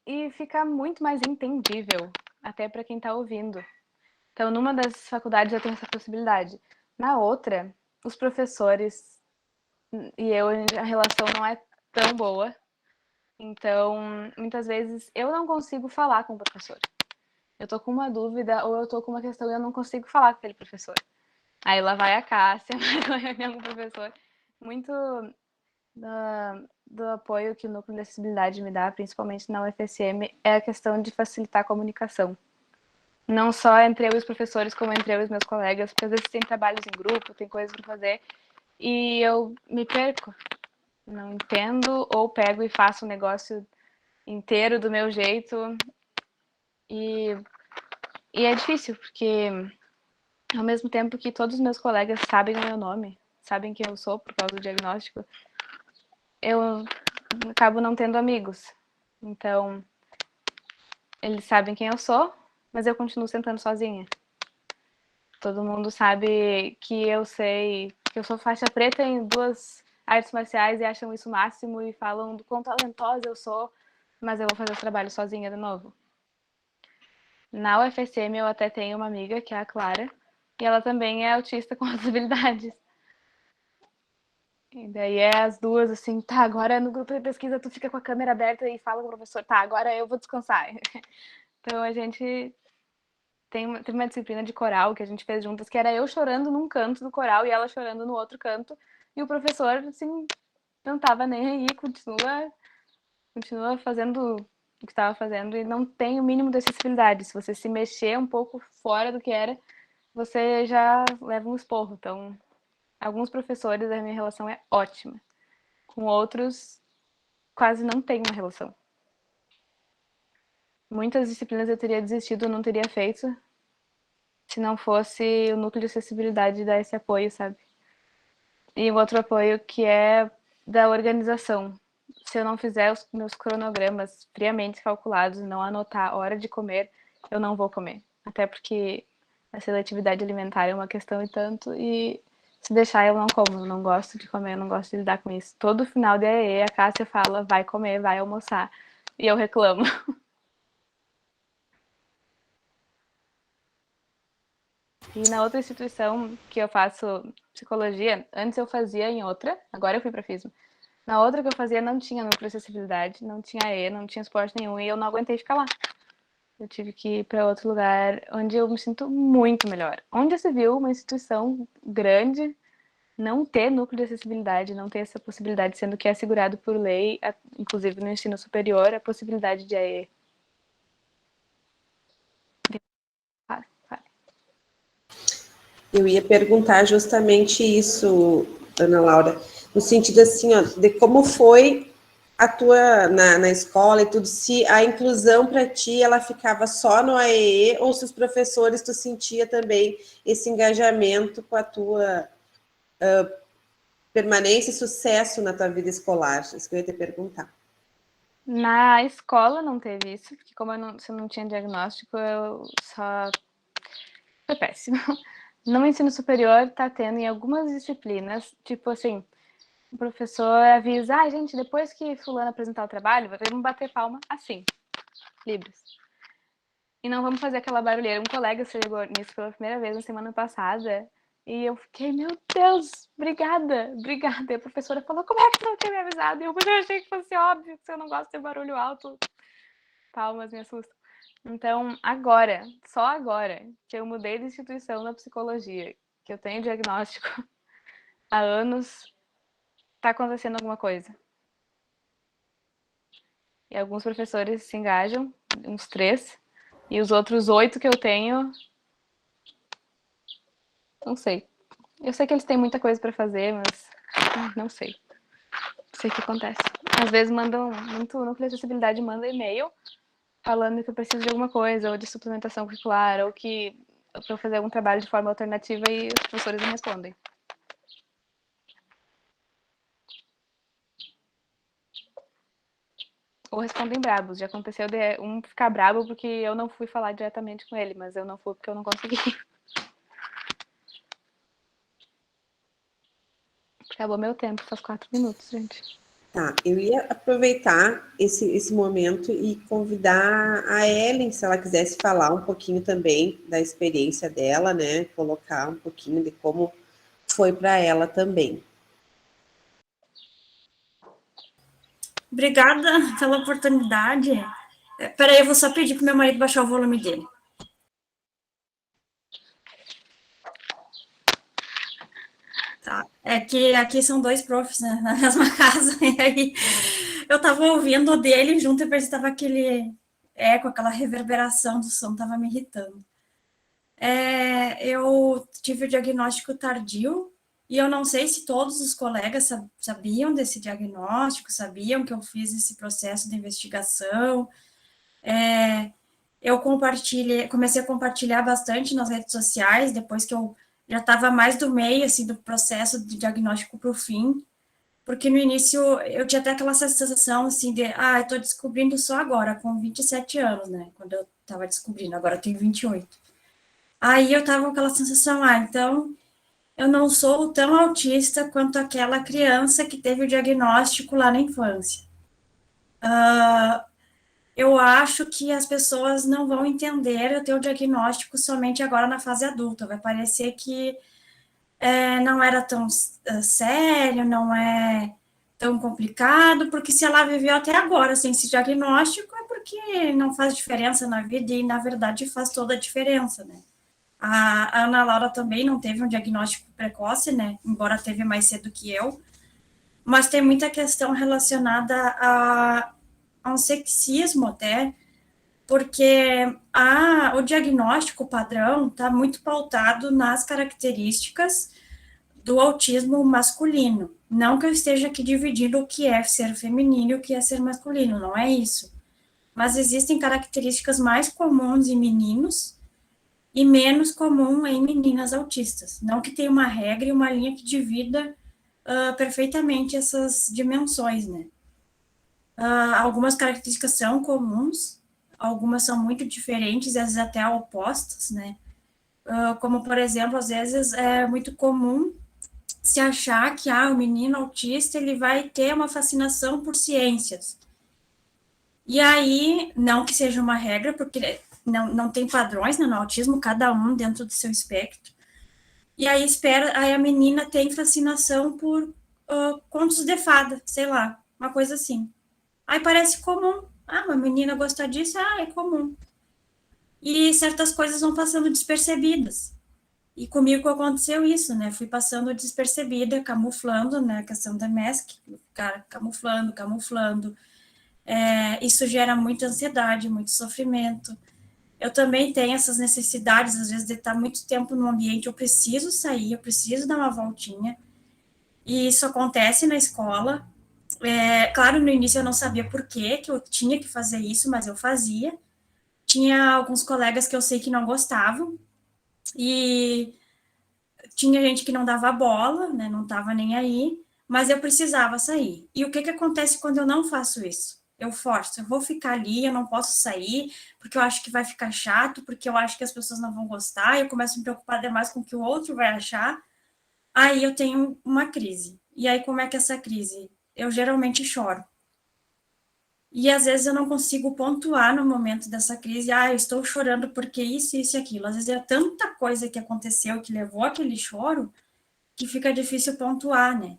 e ficar muito mais entendível, até para quem está ouvindo. Então, numa das faculdades eu tenho essa possibilidade. Na outra, os professores e eu, a relação não é tão boa. Então, muitas vezes eu não consigo falar com o professor. Eu tô com uma dúvida ou eu tô com uma questão e eu não consigo falar com aquele professor. Aí lá vai a Cássia, vai reunião com o professor. Muito do apoio que o Núcleo de Acessibilidade me dá, principalmente na UFSM, é a questão de facilitar a comunicação. Não só entre eu e os professores, como entre eu e os meus colegas, porque às vezes tem trabalhos em grupo, tem coisas para fazer, e eu me perco. Não entendo, ou pego e faço o negócio inteiro do meu jeito. E é difícil, porque ao mesmo tempo que todos os meus colegas sabem o meu nome, sabem quem eu sou por causa do diagnóstico, eu acabo não tendo amigos. Então, eles sabem quem eu sou, mas eu continuo sentando sozinha. Todo mundo sabe que eu sei que eu sou faixa preta em 2 artes marciais e acham isso o máximo e falam do quão talentosa eu sou, mas eu vou fazer o trabalho sozinha de novo. Na UFSM eu até tenho uma amiga, que é a Clara, e ela também é autista com habilidades. E daí é as duas, assim, tá, agora no grupo de pesquisa tu fica com a câmera aberta e fala com o professor, tá, agora eu vou descansar. Então a gente tem uma disciplina de coral que a gente fez juntas, que era eu chorando num canto do coral e ela chorando no outro canto, e o professor, assim, não tava nem aí, continua fazendo o que estava fazendo e não tem o mínimo de acessibilidade. Se você se mexer um pouco fora do que era, você já leva um esporro. Então, alguns professores, a minha relação é ótima. Com outros, quase não tem uma relação. Muitas disciplinas eu teria desistido, não teria feito, se não fosse o núcleo de acessibilidade dar esse apoio, sabe? E o outro apoio que é da organização. Se eu não fizer os meus cronogramas friamente calculados, não anotar a hora de comer, eu não vou comer. Até porque a seletividade alimentar é uma questão e tanto, e se deixar eu não como, eu não gosto de comer, eu não gosto de lidar com isso. Todo final de AE, a Cássia fala, vai comer, vai almoçar, e eu reclamo. E na outra instituição que eu faço psicologia, antes eu fazia em outra, agora eu fui para FISM. Na outra que eu fazia não tinha núcleo de acessibilidade, não tinha E, não tinha suporte nenhum, e eu não aguentei ficar lá. Eu tive que ir para outro lugar onde eu me sinto muito melhor. Onde se viu uma instituição grande não ter núcleo de acessibilidade, não ter essa possibilidade, sendo que é assegurado por lei, inclusive no ensino superior, a possibilidade de AE. Eu ia perguntar justamente isso, Ana Laura, no sentido assim, ó, de como foi a tua na escola e tudo, se a inclusão para ti ela ficava só no AEE ou se os professores tu sentia também esse engajamento com a tua permanência e sucesso na tua vida escolar. Isso que eu ia te perguntar. Na escola não teve isso, porque como se eu não tinha diagnóstico, eu só... Foi péssimo. No ensino superior, tá tendo em algumas disciplinas, tipo assim, o professor avisa, gente, depois que fulano apresentar o trabalho, vamos bater palma assim, livres. E não vamos fazer aquela barulheira. Um colega se ligou nisso pela primeira vez na semana passada, e eu fiquei, meu Deus, obrigada. E a professora falou, como é que tu não tinha me avisado? E eu achei que fosse óbvio, que se eu não gosto de barulho alto, palmas me assustam. Então, agora, só agora, que eu mudei de instituição na psicologia, que eu tenho diagnóstico há anos, tá acontecendo alguma coisa. E alguns professores se engajam, uns 3, e os outros 8 que eu tenho, não sei. Eu sei que eles têm muita coisa para fazer, mas não sei. Não sei o que acontece. Às vezes mandam muito núcleo de acessibilidade, manda e-mail falando que eu preciso de alguma coisa, ou de suplementação curricular, ou que para eu fazer algum trabalho de forma alternativa e os professores não respondem. Ou respondem brabos. Já aconteceu de um ficar brabo porque eu não fui falar diretamente com ele, mas eu não fui porque eu não consegui. Acabou meu tempo, faz 4 minutos, gente. Tá, eu ia aproveitar esse momento e convidar a Ellen, se ela quisesse falar um pouquinho também da experiência dela, né? Colocar um pouquinho de como foi para ela também. Obrigada pela oportunidade. Peraí, eu vou só pedir para meu marido baixar o volume dele. Tá. É que aqui são 2 profs, né, na mesma casa, e aí eu tava ouvindo o dele junto e percebi que tava aquele eco, aquela reverberação do som, tava me irritando. Eu tive o diagnóstico tardio, e eu não sei se todos os colegas sabiam desse diagnóstico, sabiam que eu fiz esse processo de investigação. Eu comecei a compartilhar bastante nas redes sociais, depois que eu já estava mais do meio, assim, do processo de diagnóstico para o fim, porque no início eu tinha até aquela sensação, assim, de, eu estou descobrindo só agora, com 27 anos, né, quando eu estava descobrindo, agora eu tenho 28. Aí eu estava com aquela sensação, então eu não sou tão autista quanto aquela criança que teve o diagnóstico lá na infância. Eu acho que as pessoas não vão entender o teu diagnóstico somente agora na fase adulta. Vai parecer que não era tão sério, não é tão complicado, porque se ela viveu até agora sem esse diagnóstico, é porque não faz diferença na vida, e na verdade faz toda a diferença, né? A Ana Laura também não teve um diagnóstico precoce, né? Embora teve mais cedo que eu. mas tem muita questão relacionada a um sexismo até, porque o diagnóstico padrão está muito pautado nas características do autismo masculino. Não que eu esteja aqui dividindo o que é ser feminino e o que é ser masculino, não é isso. Mas existem características mais comuns em meninos e menos comum em meninas autistas. Não que tenha uma regra e uma linha que divida perfeitamente essas dimensões, né? Algumas características são comuns, algumas são muito diferentes, às vezes até opostas, né? Como, por exemplo, às vezes é muito comum se achar que o menino autista ele vai ter uma fascinação por ciências. E aí, não que seja uma regra, porque não tem padrões, né, no autismo, cada um dentro do seu espectro. E aí a menina tem fascinação por contos de fada, sei lá, uma coisa assim. Aí parece comum. Uma menina gosta disso, é comum. E certas coisas vão passando despercebidas. E comigo aconteceu isso, né? Fui passando despercebida, camuflando, né? A questão da mask, ficar camuflando. Isso gera muita ansiedade, muito sofrimento. Eu também tenho essas necessidades, às vezes, de estar muito tempo no ambiente. Eu preciso sair, eu preciso dar uma voltinha. E isso acontece na escola. Claro, no início eu não sabia por que eu tinha que fazer isso, mas eu fazia. Tinha alguns colegas que eu sei que não gostavam. E tinha gente que não dava bola, né, não estava nem aí, mas eu precisava sair. E o que acontece quando eu não faço isso? Eu forço, eu vou ficar ali, eu não posso sair, porque eu acho que vai ficar chato, porque eu acho que as pessoas não vão gostar, eu começo a me preocupar demais com o que o outro vai achar, aí eu tenho uma crise. E aí, como é que é essa crise? Eu geralmente choro. E às vezes eu não consigo pontuar no momento dessa crise, eu estou chorando porque isso e aquilo. Às vezes é tanta coisa que aconteceu que levou aquele choro que fica difícil pontuar, né?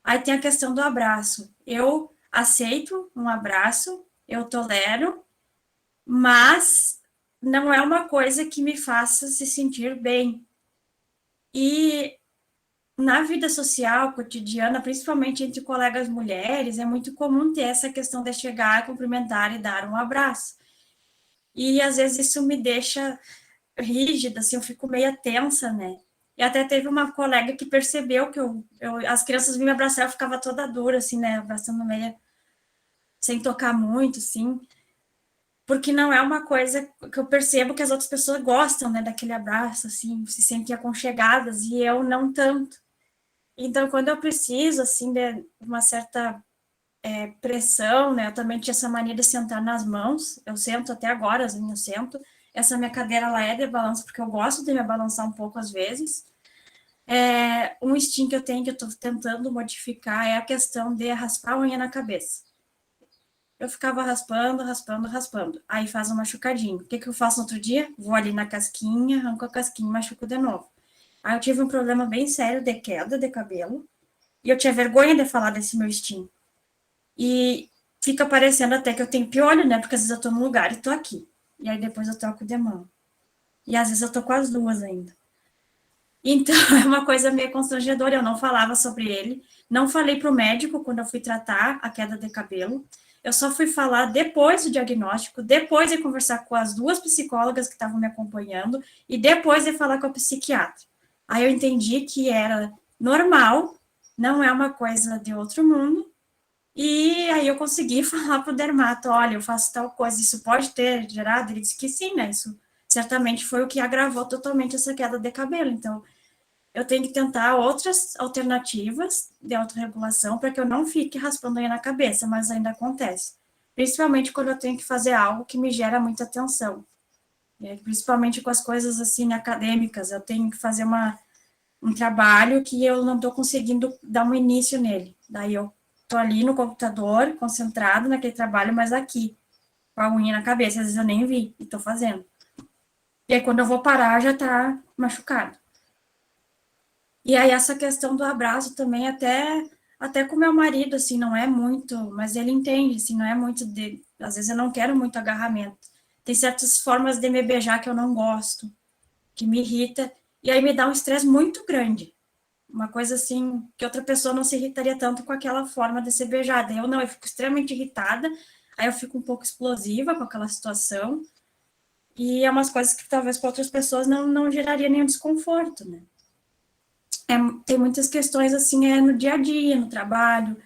Aí tem a questão do abraço. Eu aceito um abraço, eu tolero, mas não é uma coisa que me faça se sentir bem. E na vida social, cotidiana, principalmente entre colegas mulheres, é muito comum ter essa questão de chegar, cumprimentar e dar um abraço. E às vezes isso me deixa rígida, assim, eu fico meio tensa, né? E até teve uma colega que percebeu que as crianças vinham me abraçar, eu ficava toda dura, assim, né? Abraçando meio sem tocar muito, assim. Porque não é uma coisa que eu percebo que as outras pessoas gostam, né? Daquele abraço, assim, se sentem aconchegadas, e eu não tanto. Então, quando eu preciso, assim, de uma certa pressão, né? Eu também tinha essa mania de sentar nas mãos. Eu sento até agora, assim, eu sento. Essa minha cadeira, ela é de balanço, porque eu gosto de me balançar um pouco às vezes. Um instinto que eu tenho, que eu estou tentando modificar, é a questão de raspar a unha na cabeça. Eu ficava raspando. Aí faz um machucadinho. O que eu faço no outro dia? Vou ali na casquinha, arranco a casquinha e machuco de novo. Aí eu tive um problema bem sério de queda de cabelo. E eu tinha vergonha de falar desse meu instinto. E fica parecendo até que eu tenho piolho, né? Porque às vezes eu tô num lugar e tô aqui. E aí depois eu troco de mão. E às vezes eu tô com as duas ainda. Então, é uma coisa meio constrangedora. Eu não falava sobre ele. Não falei pro médico quando eu fui tratar a queda de cabelo. Eu só fui falar depois do diagnóstico, depois de conversar com as duas psicólogas que estavam me acompanhando e depois de falar com a psiquiatra. Aí eu entendi que era normal, não é uma coisa de outro mundo. E aí eu consegui falar para o dermato, olha, eu faço tal coisa, isso pode ter gerado? Ele disse que sim, né? Isso certamente foi o que agravou totalmente essa queda de cabelo. Então, eu tenho que tentar outras alternativas de autorregulação para que eu não fique raspando aí na cabeça, mas ainda acontece. Principalmente quando eu tenho que fazer algo que me gera muita tensão. Principalmente com as coisas assim acadêmicas, eu tenho que fazer um trabalho que eu não estou conseguindo dar um início nele. Daí eu estou ali no computador, concentrado naquele trabalho, mas aqui, com a unha na cabeça, às vezes eu nem vi e estou fazendo. E aí quando eu vou parar, já está machucado. E aí essa questão do abraço também, até com meu marido, assim, não é muito, mas ele entende, assim, não é muito às vezes eu não quero muito agarramento. Tem certas formas de me beijar que eu não gosto, que me irrita, e aí me dá um estresse muito grande. Uma coisa assim, que outra pessoa não se irritaria tanto com aquela forma de ser beijada. Eu não, eu fico extremamente irritada, aí eu fico um pouco explosiva com aquela situação, e é umas coisas que talvez para outras pessoas não geraria nenhum desconforto, né? Tem muitas questões, assim, no dia a dia, no trabalho,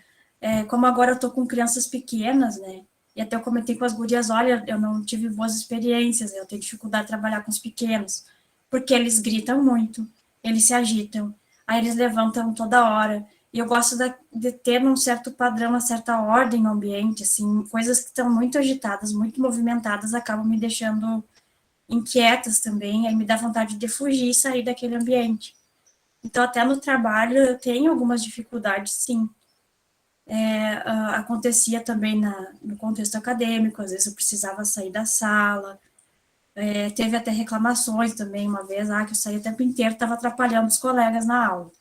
como agora eu tô com crianças pequenas, né? E até eu comentei com as gurias, olha, eu não tive boas experiências, eu tenho dificuldade de trabalhar com os pequenos, porque eles gritam muito, eles se agitam, aí eles levantam toda hora, e eu gosto de ter um certo padrão, uma certa ordem no ambiente, assim, coisas que estão muito agitadas, muito movimentadas, acabam me deixando inquietas também, aí me dá vontade de fugir e sair daquele ambiente. Então, até no trabalho, eu tenho algumas dificuldades, sim. Acontecia também no contexto acadêmico, às vezes eu precisava sair da sala, teve até reclamações também, uma vez, que eu saía o tempo inteiro, estava atrapalhando os colegas na aula.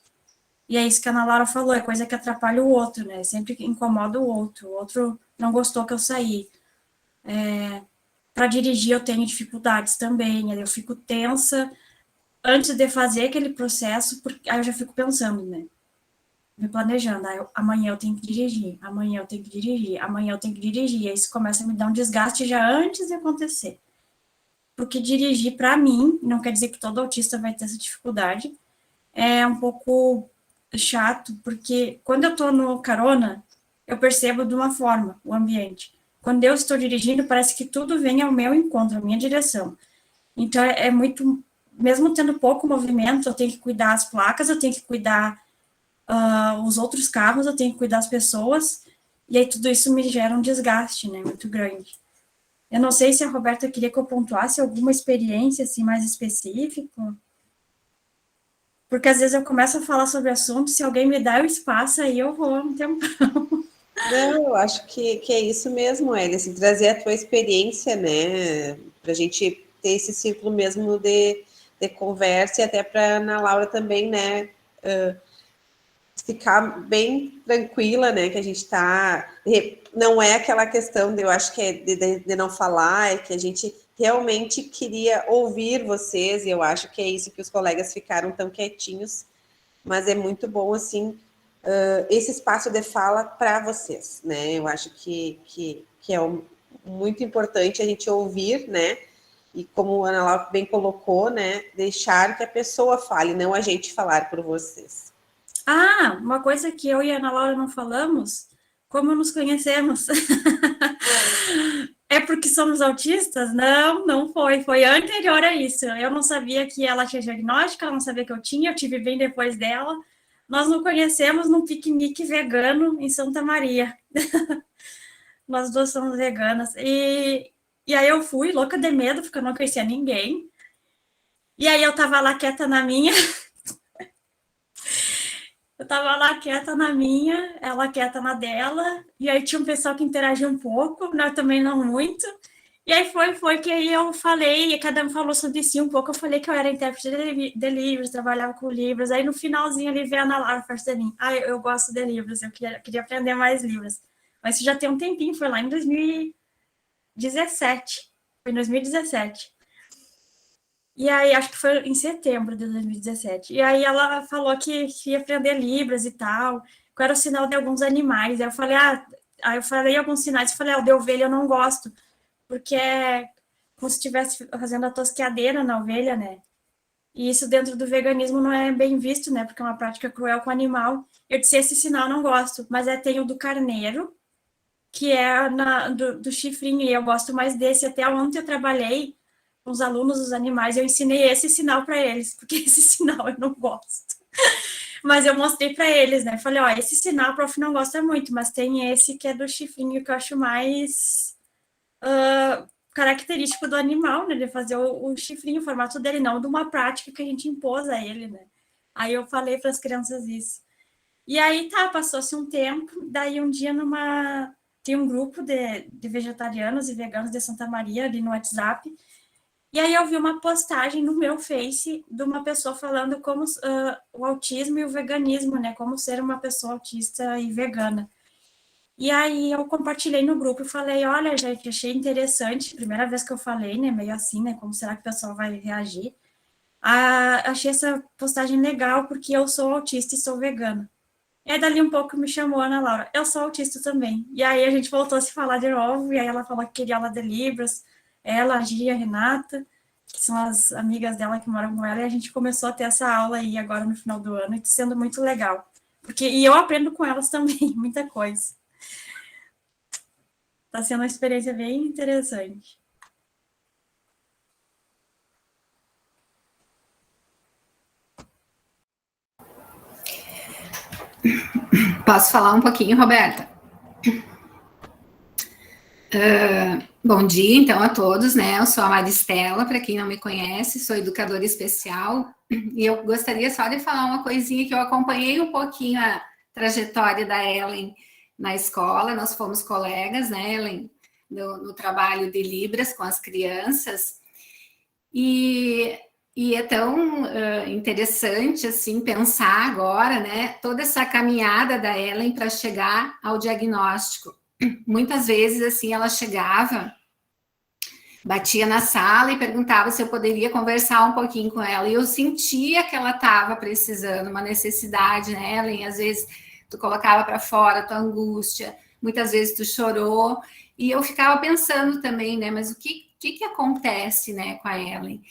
E é isso que a Ana Laura falou, é coisa que atrapalha o outro, né? Sempre incomoda o outro não gostou que eu saí. Para dirigir eu tenho dificuldades também, aí eu fico tensa antes de fazer aquele processo, porque aí eu já fico pensando, né? Me planejando, amanhã eu tenho que dirigir, amanhã eu tenho que dirigir, amanhã eu tenho que dirigir, e aí isso começa a me dar um desgaste já antes de acontecer. Porque dirigir, para mim, não quer dizer que todo autista vai ter essa dificuldade, é um pouco chato, porque quando eu tô no carona, eu percebo de uma forma o ambiente. Quando eu estou dirigindo, parece que tudo vem ao meu encontro, à minha direção. Então, é muito, mesmo tendo pouco movimento, eu tenho que cuidar as placas, eu tenho que cuidar os outros carros, eu tenho que cuidar das pessoas, e aí tudo isso me gera um desgaste, né, muito grande. Eu não sei se a Roberta queria que eu pontuasse alguma experiência, assim, mais específica, porque às vezes eu começo a falar sobre assunto, se alguém me dá o espaço, aí eu vou um tempo. Não, eu acho que é isso mesmo, Alice, trazer a tua experiência, né, para a gente ter esse ciclo mesmo de conversa, e até para Ana Laura também, né, ficar bem tranquila, né, que a gente está, não é aquela questão eu acho que é de não falar, é que a gente realmente queria ouvir vocês, e eu acho que é isso que os colegas ficaram tão quietinhos, mas é muito bom, assim, esse espaço de fala para vocês, né, eu acho que é muito importante a gente ouvir, né, e como a Ana Laura bem colocou, né, deixar que a pessoa fale, não a gente falar por vocês. Uma coisa que eu e a Ana Laura não falamos, como nos conhecemos. É porque somos autistas? Não foi. Foi anterior a isso. Eu não sabia que ela tinha diagnóstico, ela não sabia que eu tinha, eu tive bem depois dela. Nós nos conhecemos num piquenique vegano em Santa Maria. Nós duas somos veganas. E aí eu fui, louca de medo, porque eu não conhecia ninguém. E aí eu tava lá quieta na minha. Eu tava lá quieta na minha, ela quieta na dela, e aí tinha um pessoal que interagia um pouco, né, também não muito. E aí foi que aí eu falei, e cada um falou sobre si um pouco, eu falei que eu era intérprete de livros, trabalhava com livros, aí no finalzinho ele veio a Ana Laura falou de mim, eu gosto de livros, eu queria aprender mais livros. Mas isso já tem um tempinho, foi lá em 2017, foi em 2017. E aí, acho que foi em setembro de 2017. E aí ela falou que ia aprender Libras e tal, qual era o sinal de alguns animais. Aí eu falei alguns sinais, eu falei, o de ovelha eu não gosto, porque é como se estivesse fazendo a tosqueadeira na ovelha, né? E isso dentro do veganismo não é bem visto, né? Porque é uma prática cruel com o animal. Eu disse, esse sinal eu não gosto, mas tem o do carneiro, que é do chifrinho, e eu gosto mais desse. Até ontem eu trabalhei com os alunos dos animais, eu ensinei esse sinal para eles, porque esse sinal eu não gosto. Mas eu mostrei para eles, né? Falei, esse sinal o prof não gosta muito, mas tem esse que é do chifrinho, que eu acho mais característico do animal, né? De fazer o chifrinho, o formato dele, não de uma prática que a gente impôs a ele, né? Aí eu falei para as crianças isso. E aí, passou-se um tempo, daí um dia tem um grupo de vegetarianos e veganos de Santa Maria ali no WhatsApp, e aí eu vi uma postagem no meu Face de uma pessoa falando como o autismo e o veganismo, né? Como ser uma pessoa autista e vegana. E aí eu compartilhei no grupo e falei, olha, gente, achei interessante, primeira vez que eu falei, né? Meio assim, né? Como será que o pessoal vai reagir? Achei essa postagem legal, porque eu sou autista e sou vegana. E aí, dali um pouco, me chamou a Ana Laura, eu sou autista também. E aí, a gente voltou a se falar de novo, e aí ela falou que queria aula de Libras, ela, a Gia, a Renata, que são as amigas dela que moram com ela, e a gente começou a ter essa aula aí agora no final do ano, e está sendo muito legal. E eu aprendo com elas também, muita coisa. Está sendo uma experiência bem interessante. Posso falar um pouquinho, Roberta? Bom dia, então, a todos, né? Eu sou a Maristela, para quem não me conhece, sou educadora especial, e eu gostaria só de falar uma coisinha que eu acompanhei um pouquinho a trajetória da Ellen na escola, nós fomos colegas, né, Ellen, no trabalho de Libras com as crianças, e é tão interessante, assim, pensar agora, né, toda essa caminhada da Ellen para chegar ao diagnóstico. Muitas vezes, assim, ela chegava, batia na sala e perguntava se eu poderia conversar um pouquinho com ela, e eu sentia que ela estava precisando, uma necessidade, né, Ellen? Às vezes tu colocava para fora a tua angústia, muitas vezes tu chorou, e eu ficava pensando também, né, mas o que acontece, né, com a Ellen?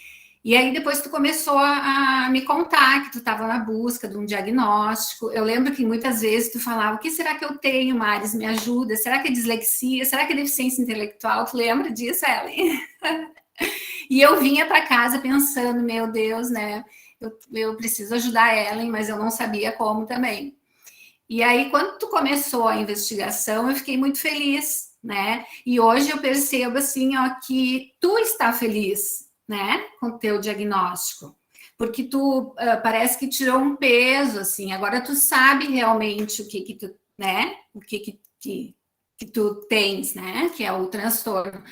E aí depois tu começou a me contar que tu estava na busca de um diagnóstico. Eu lembro que muitas vezes tu falava, o que será que eu tenho, Maris? Me ajuda? Será que é dislexia? Será que é deficiência intelectual? Tu lembra disso, Ellen? E eu vinha para casa pensando, meu Deus, né? Eu preciso ajudar a Ellen, mas eu não sabia como também. E aí, quando tu começou a investigação, eu fiquei muito feliz, né? E hoje eu percebo, assim, ó, que tu está feliz, né, com o teu diagnóstico, porque tu parece que tirou um peso, assim, agora tu sabe realmente o que tu, né, o que tu tens, né, que é o transtorno.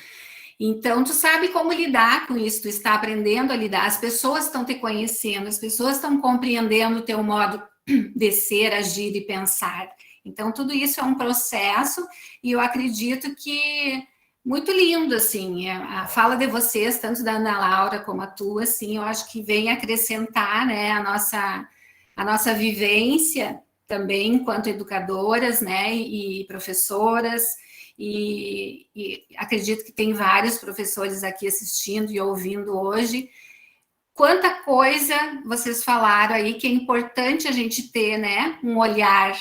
Então, tu sabe como lidar com isso, tu está aprendendo a lidar, as pessoas estão te conhecendo, as pessoas estão compreendendo o teu modo de ser, agir e pensar. Então, tudo isso é um processo, e eu acredito que muito lindo, assim, a fala de vocês, tanto da Ana Laura como a tua, assim, eu acho que vem acrescentar, né, a nossa vivência também enquanto educadoras, né, e professoras, e acredito que tem vários professores aqui assistindo e ouvindo hoje. Quanta coisa vocês falaram aí que é importante a gente ter, né, um olhar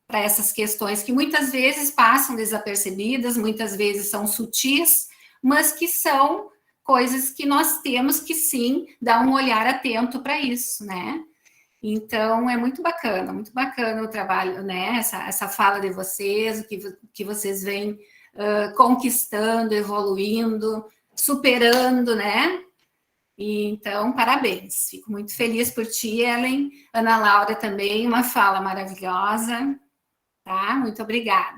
para essas questões que muitas vezes passam desapercebidas, muitas vezes são sutis, mas que são coisas que nós temos que sim dar um olhar atento para isso, né? Então é muito bacana o trabalho, né? Essa fala de vocês, o que vocês vêm conquistando, evoluindo, superando, né? E, então, parabéns. Fico muito feliz por ti, Ellen. Ana Laura também, uma fala maravilhosa. Tá? Muito obrigada.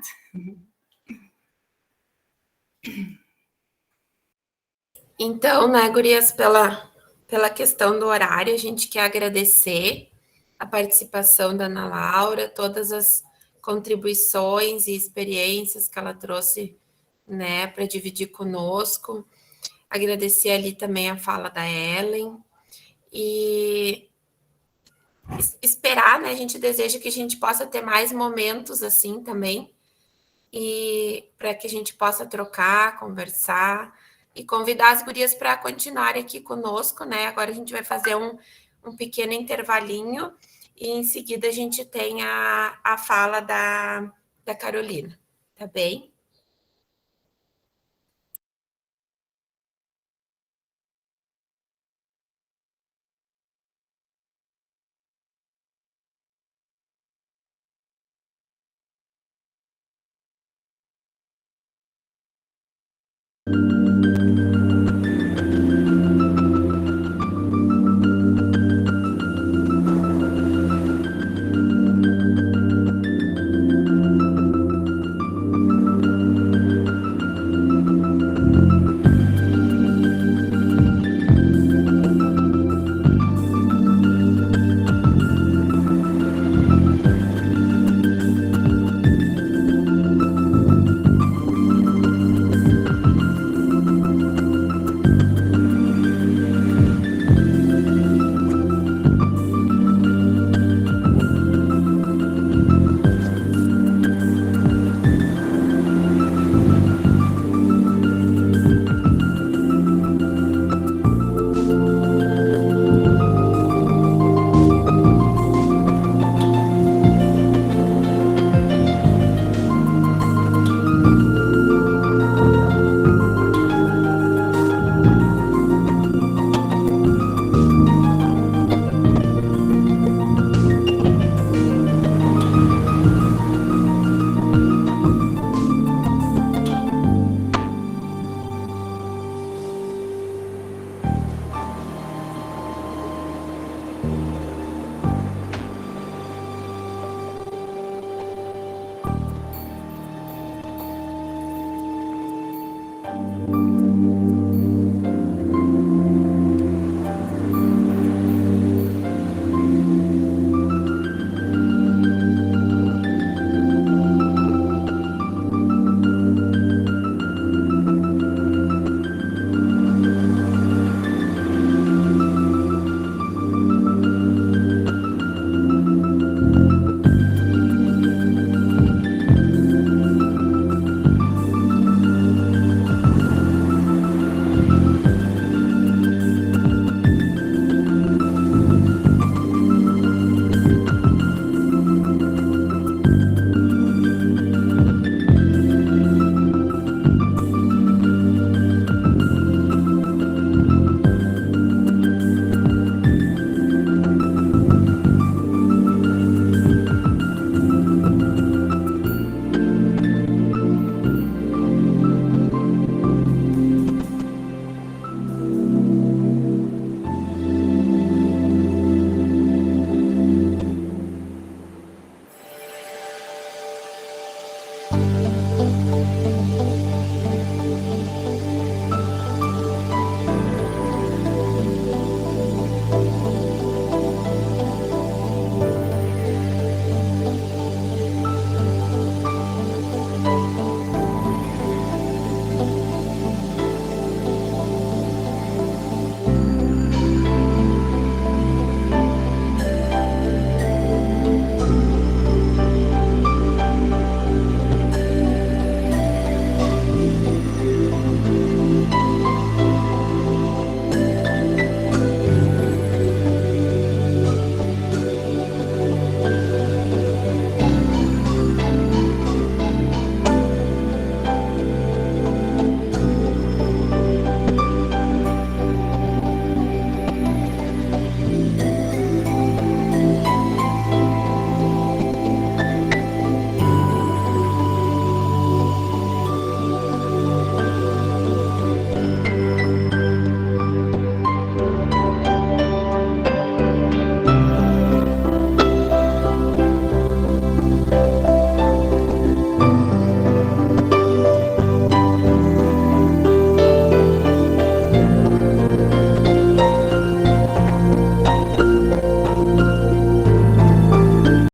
Então, né, gurias, pela questão do horário, a gente quer agradecer a participação da Ana Laura, todas as contribuições e experiências que ela trouxe, né, para dividir conosco. Agradecer ali também a fala da Ellen e esperar, né, a gente deseja que a gente possa ter mais momentos assim também, e para que a gente possa trocar, conversar e convidar as gurias para continuarem aqui conosco, né? Agora a gente vai fazer um pequeno intervalinho e em seguida a gente tem a fala da Carolina, tá bem?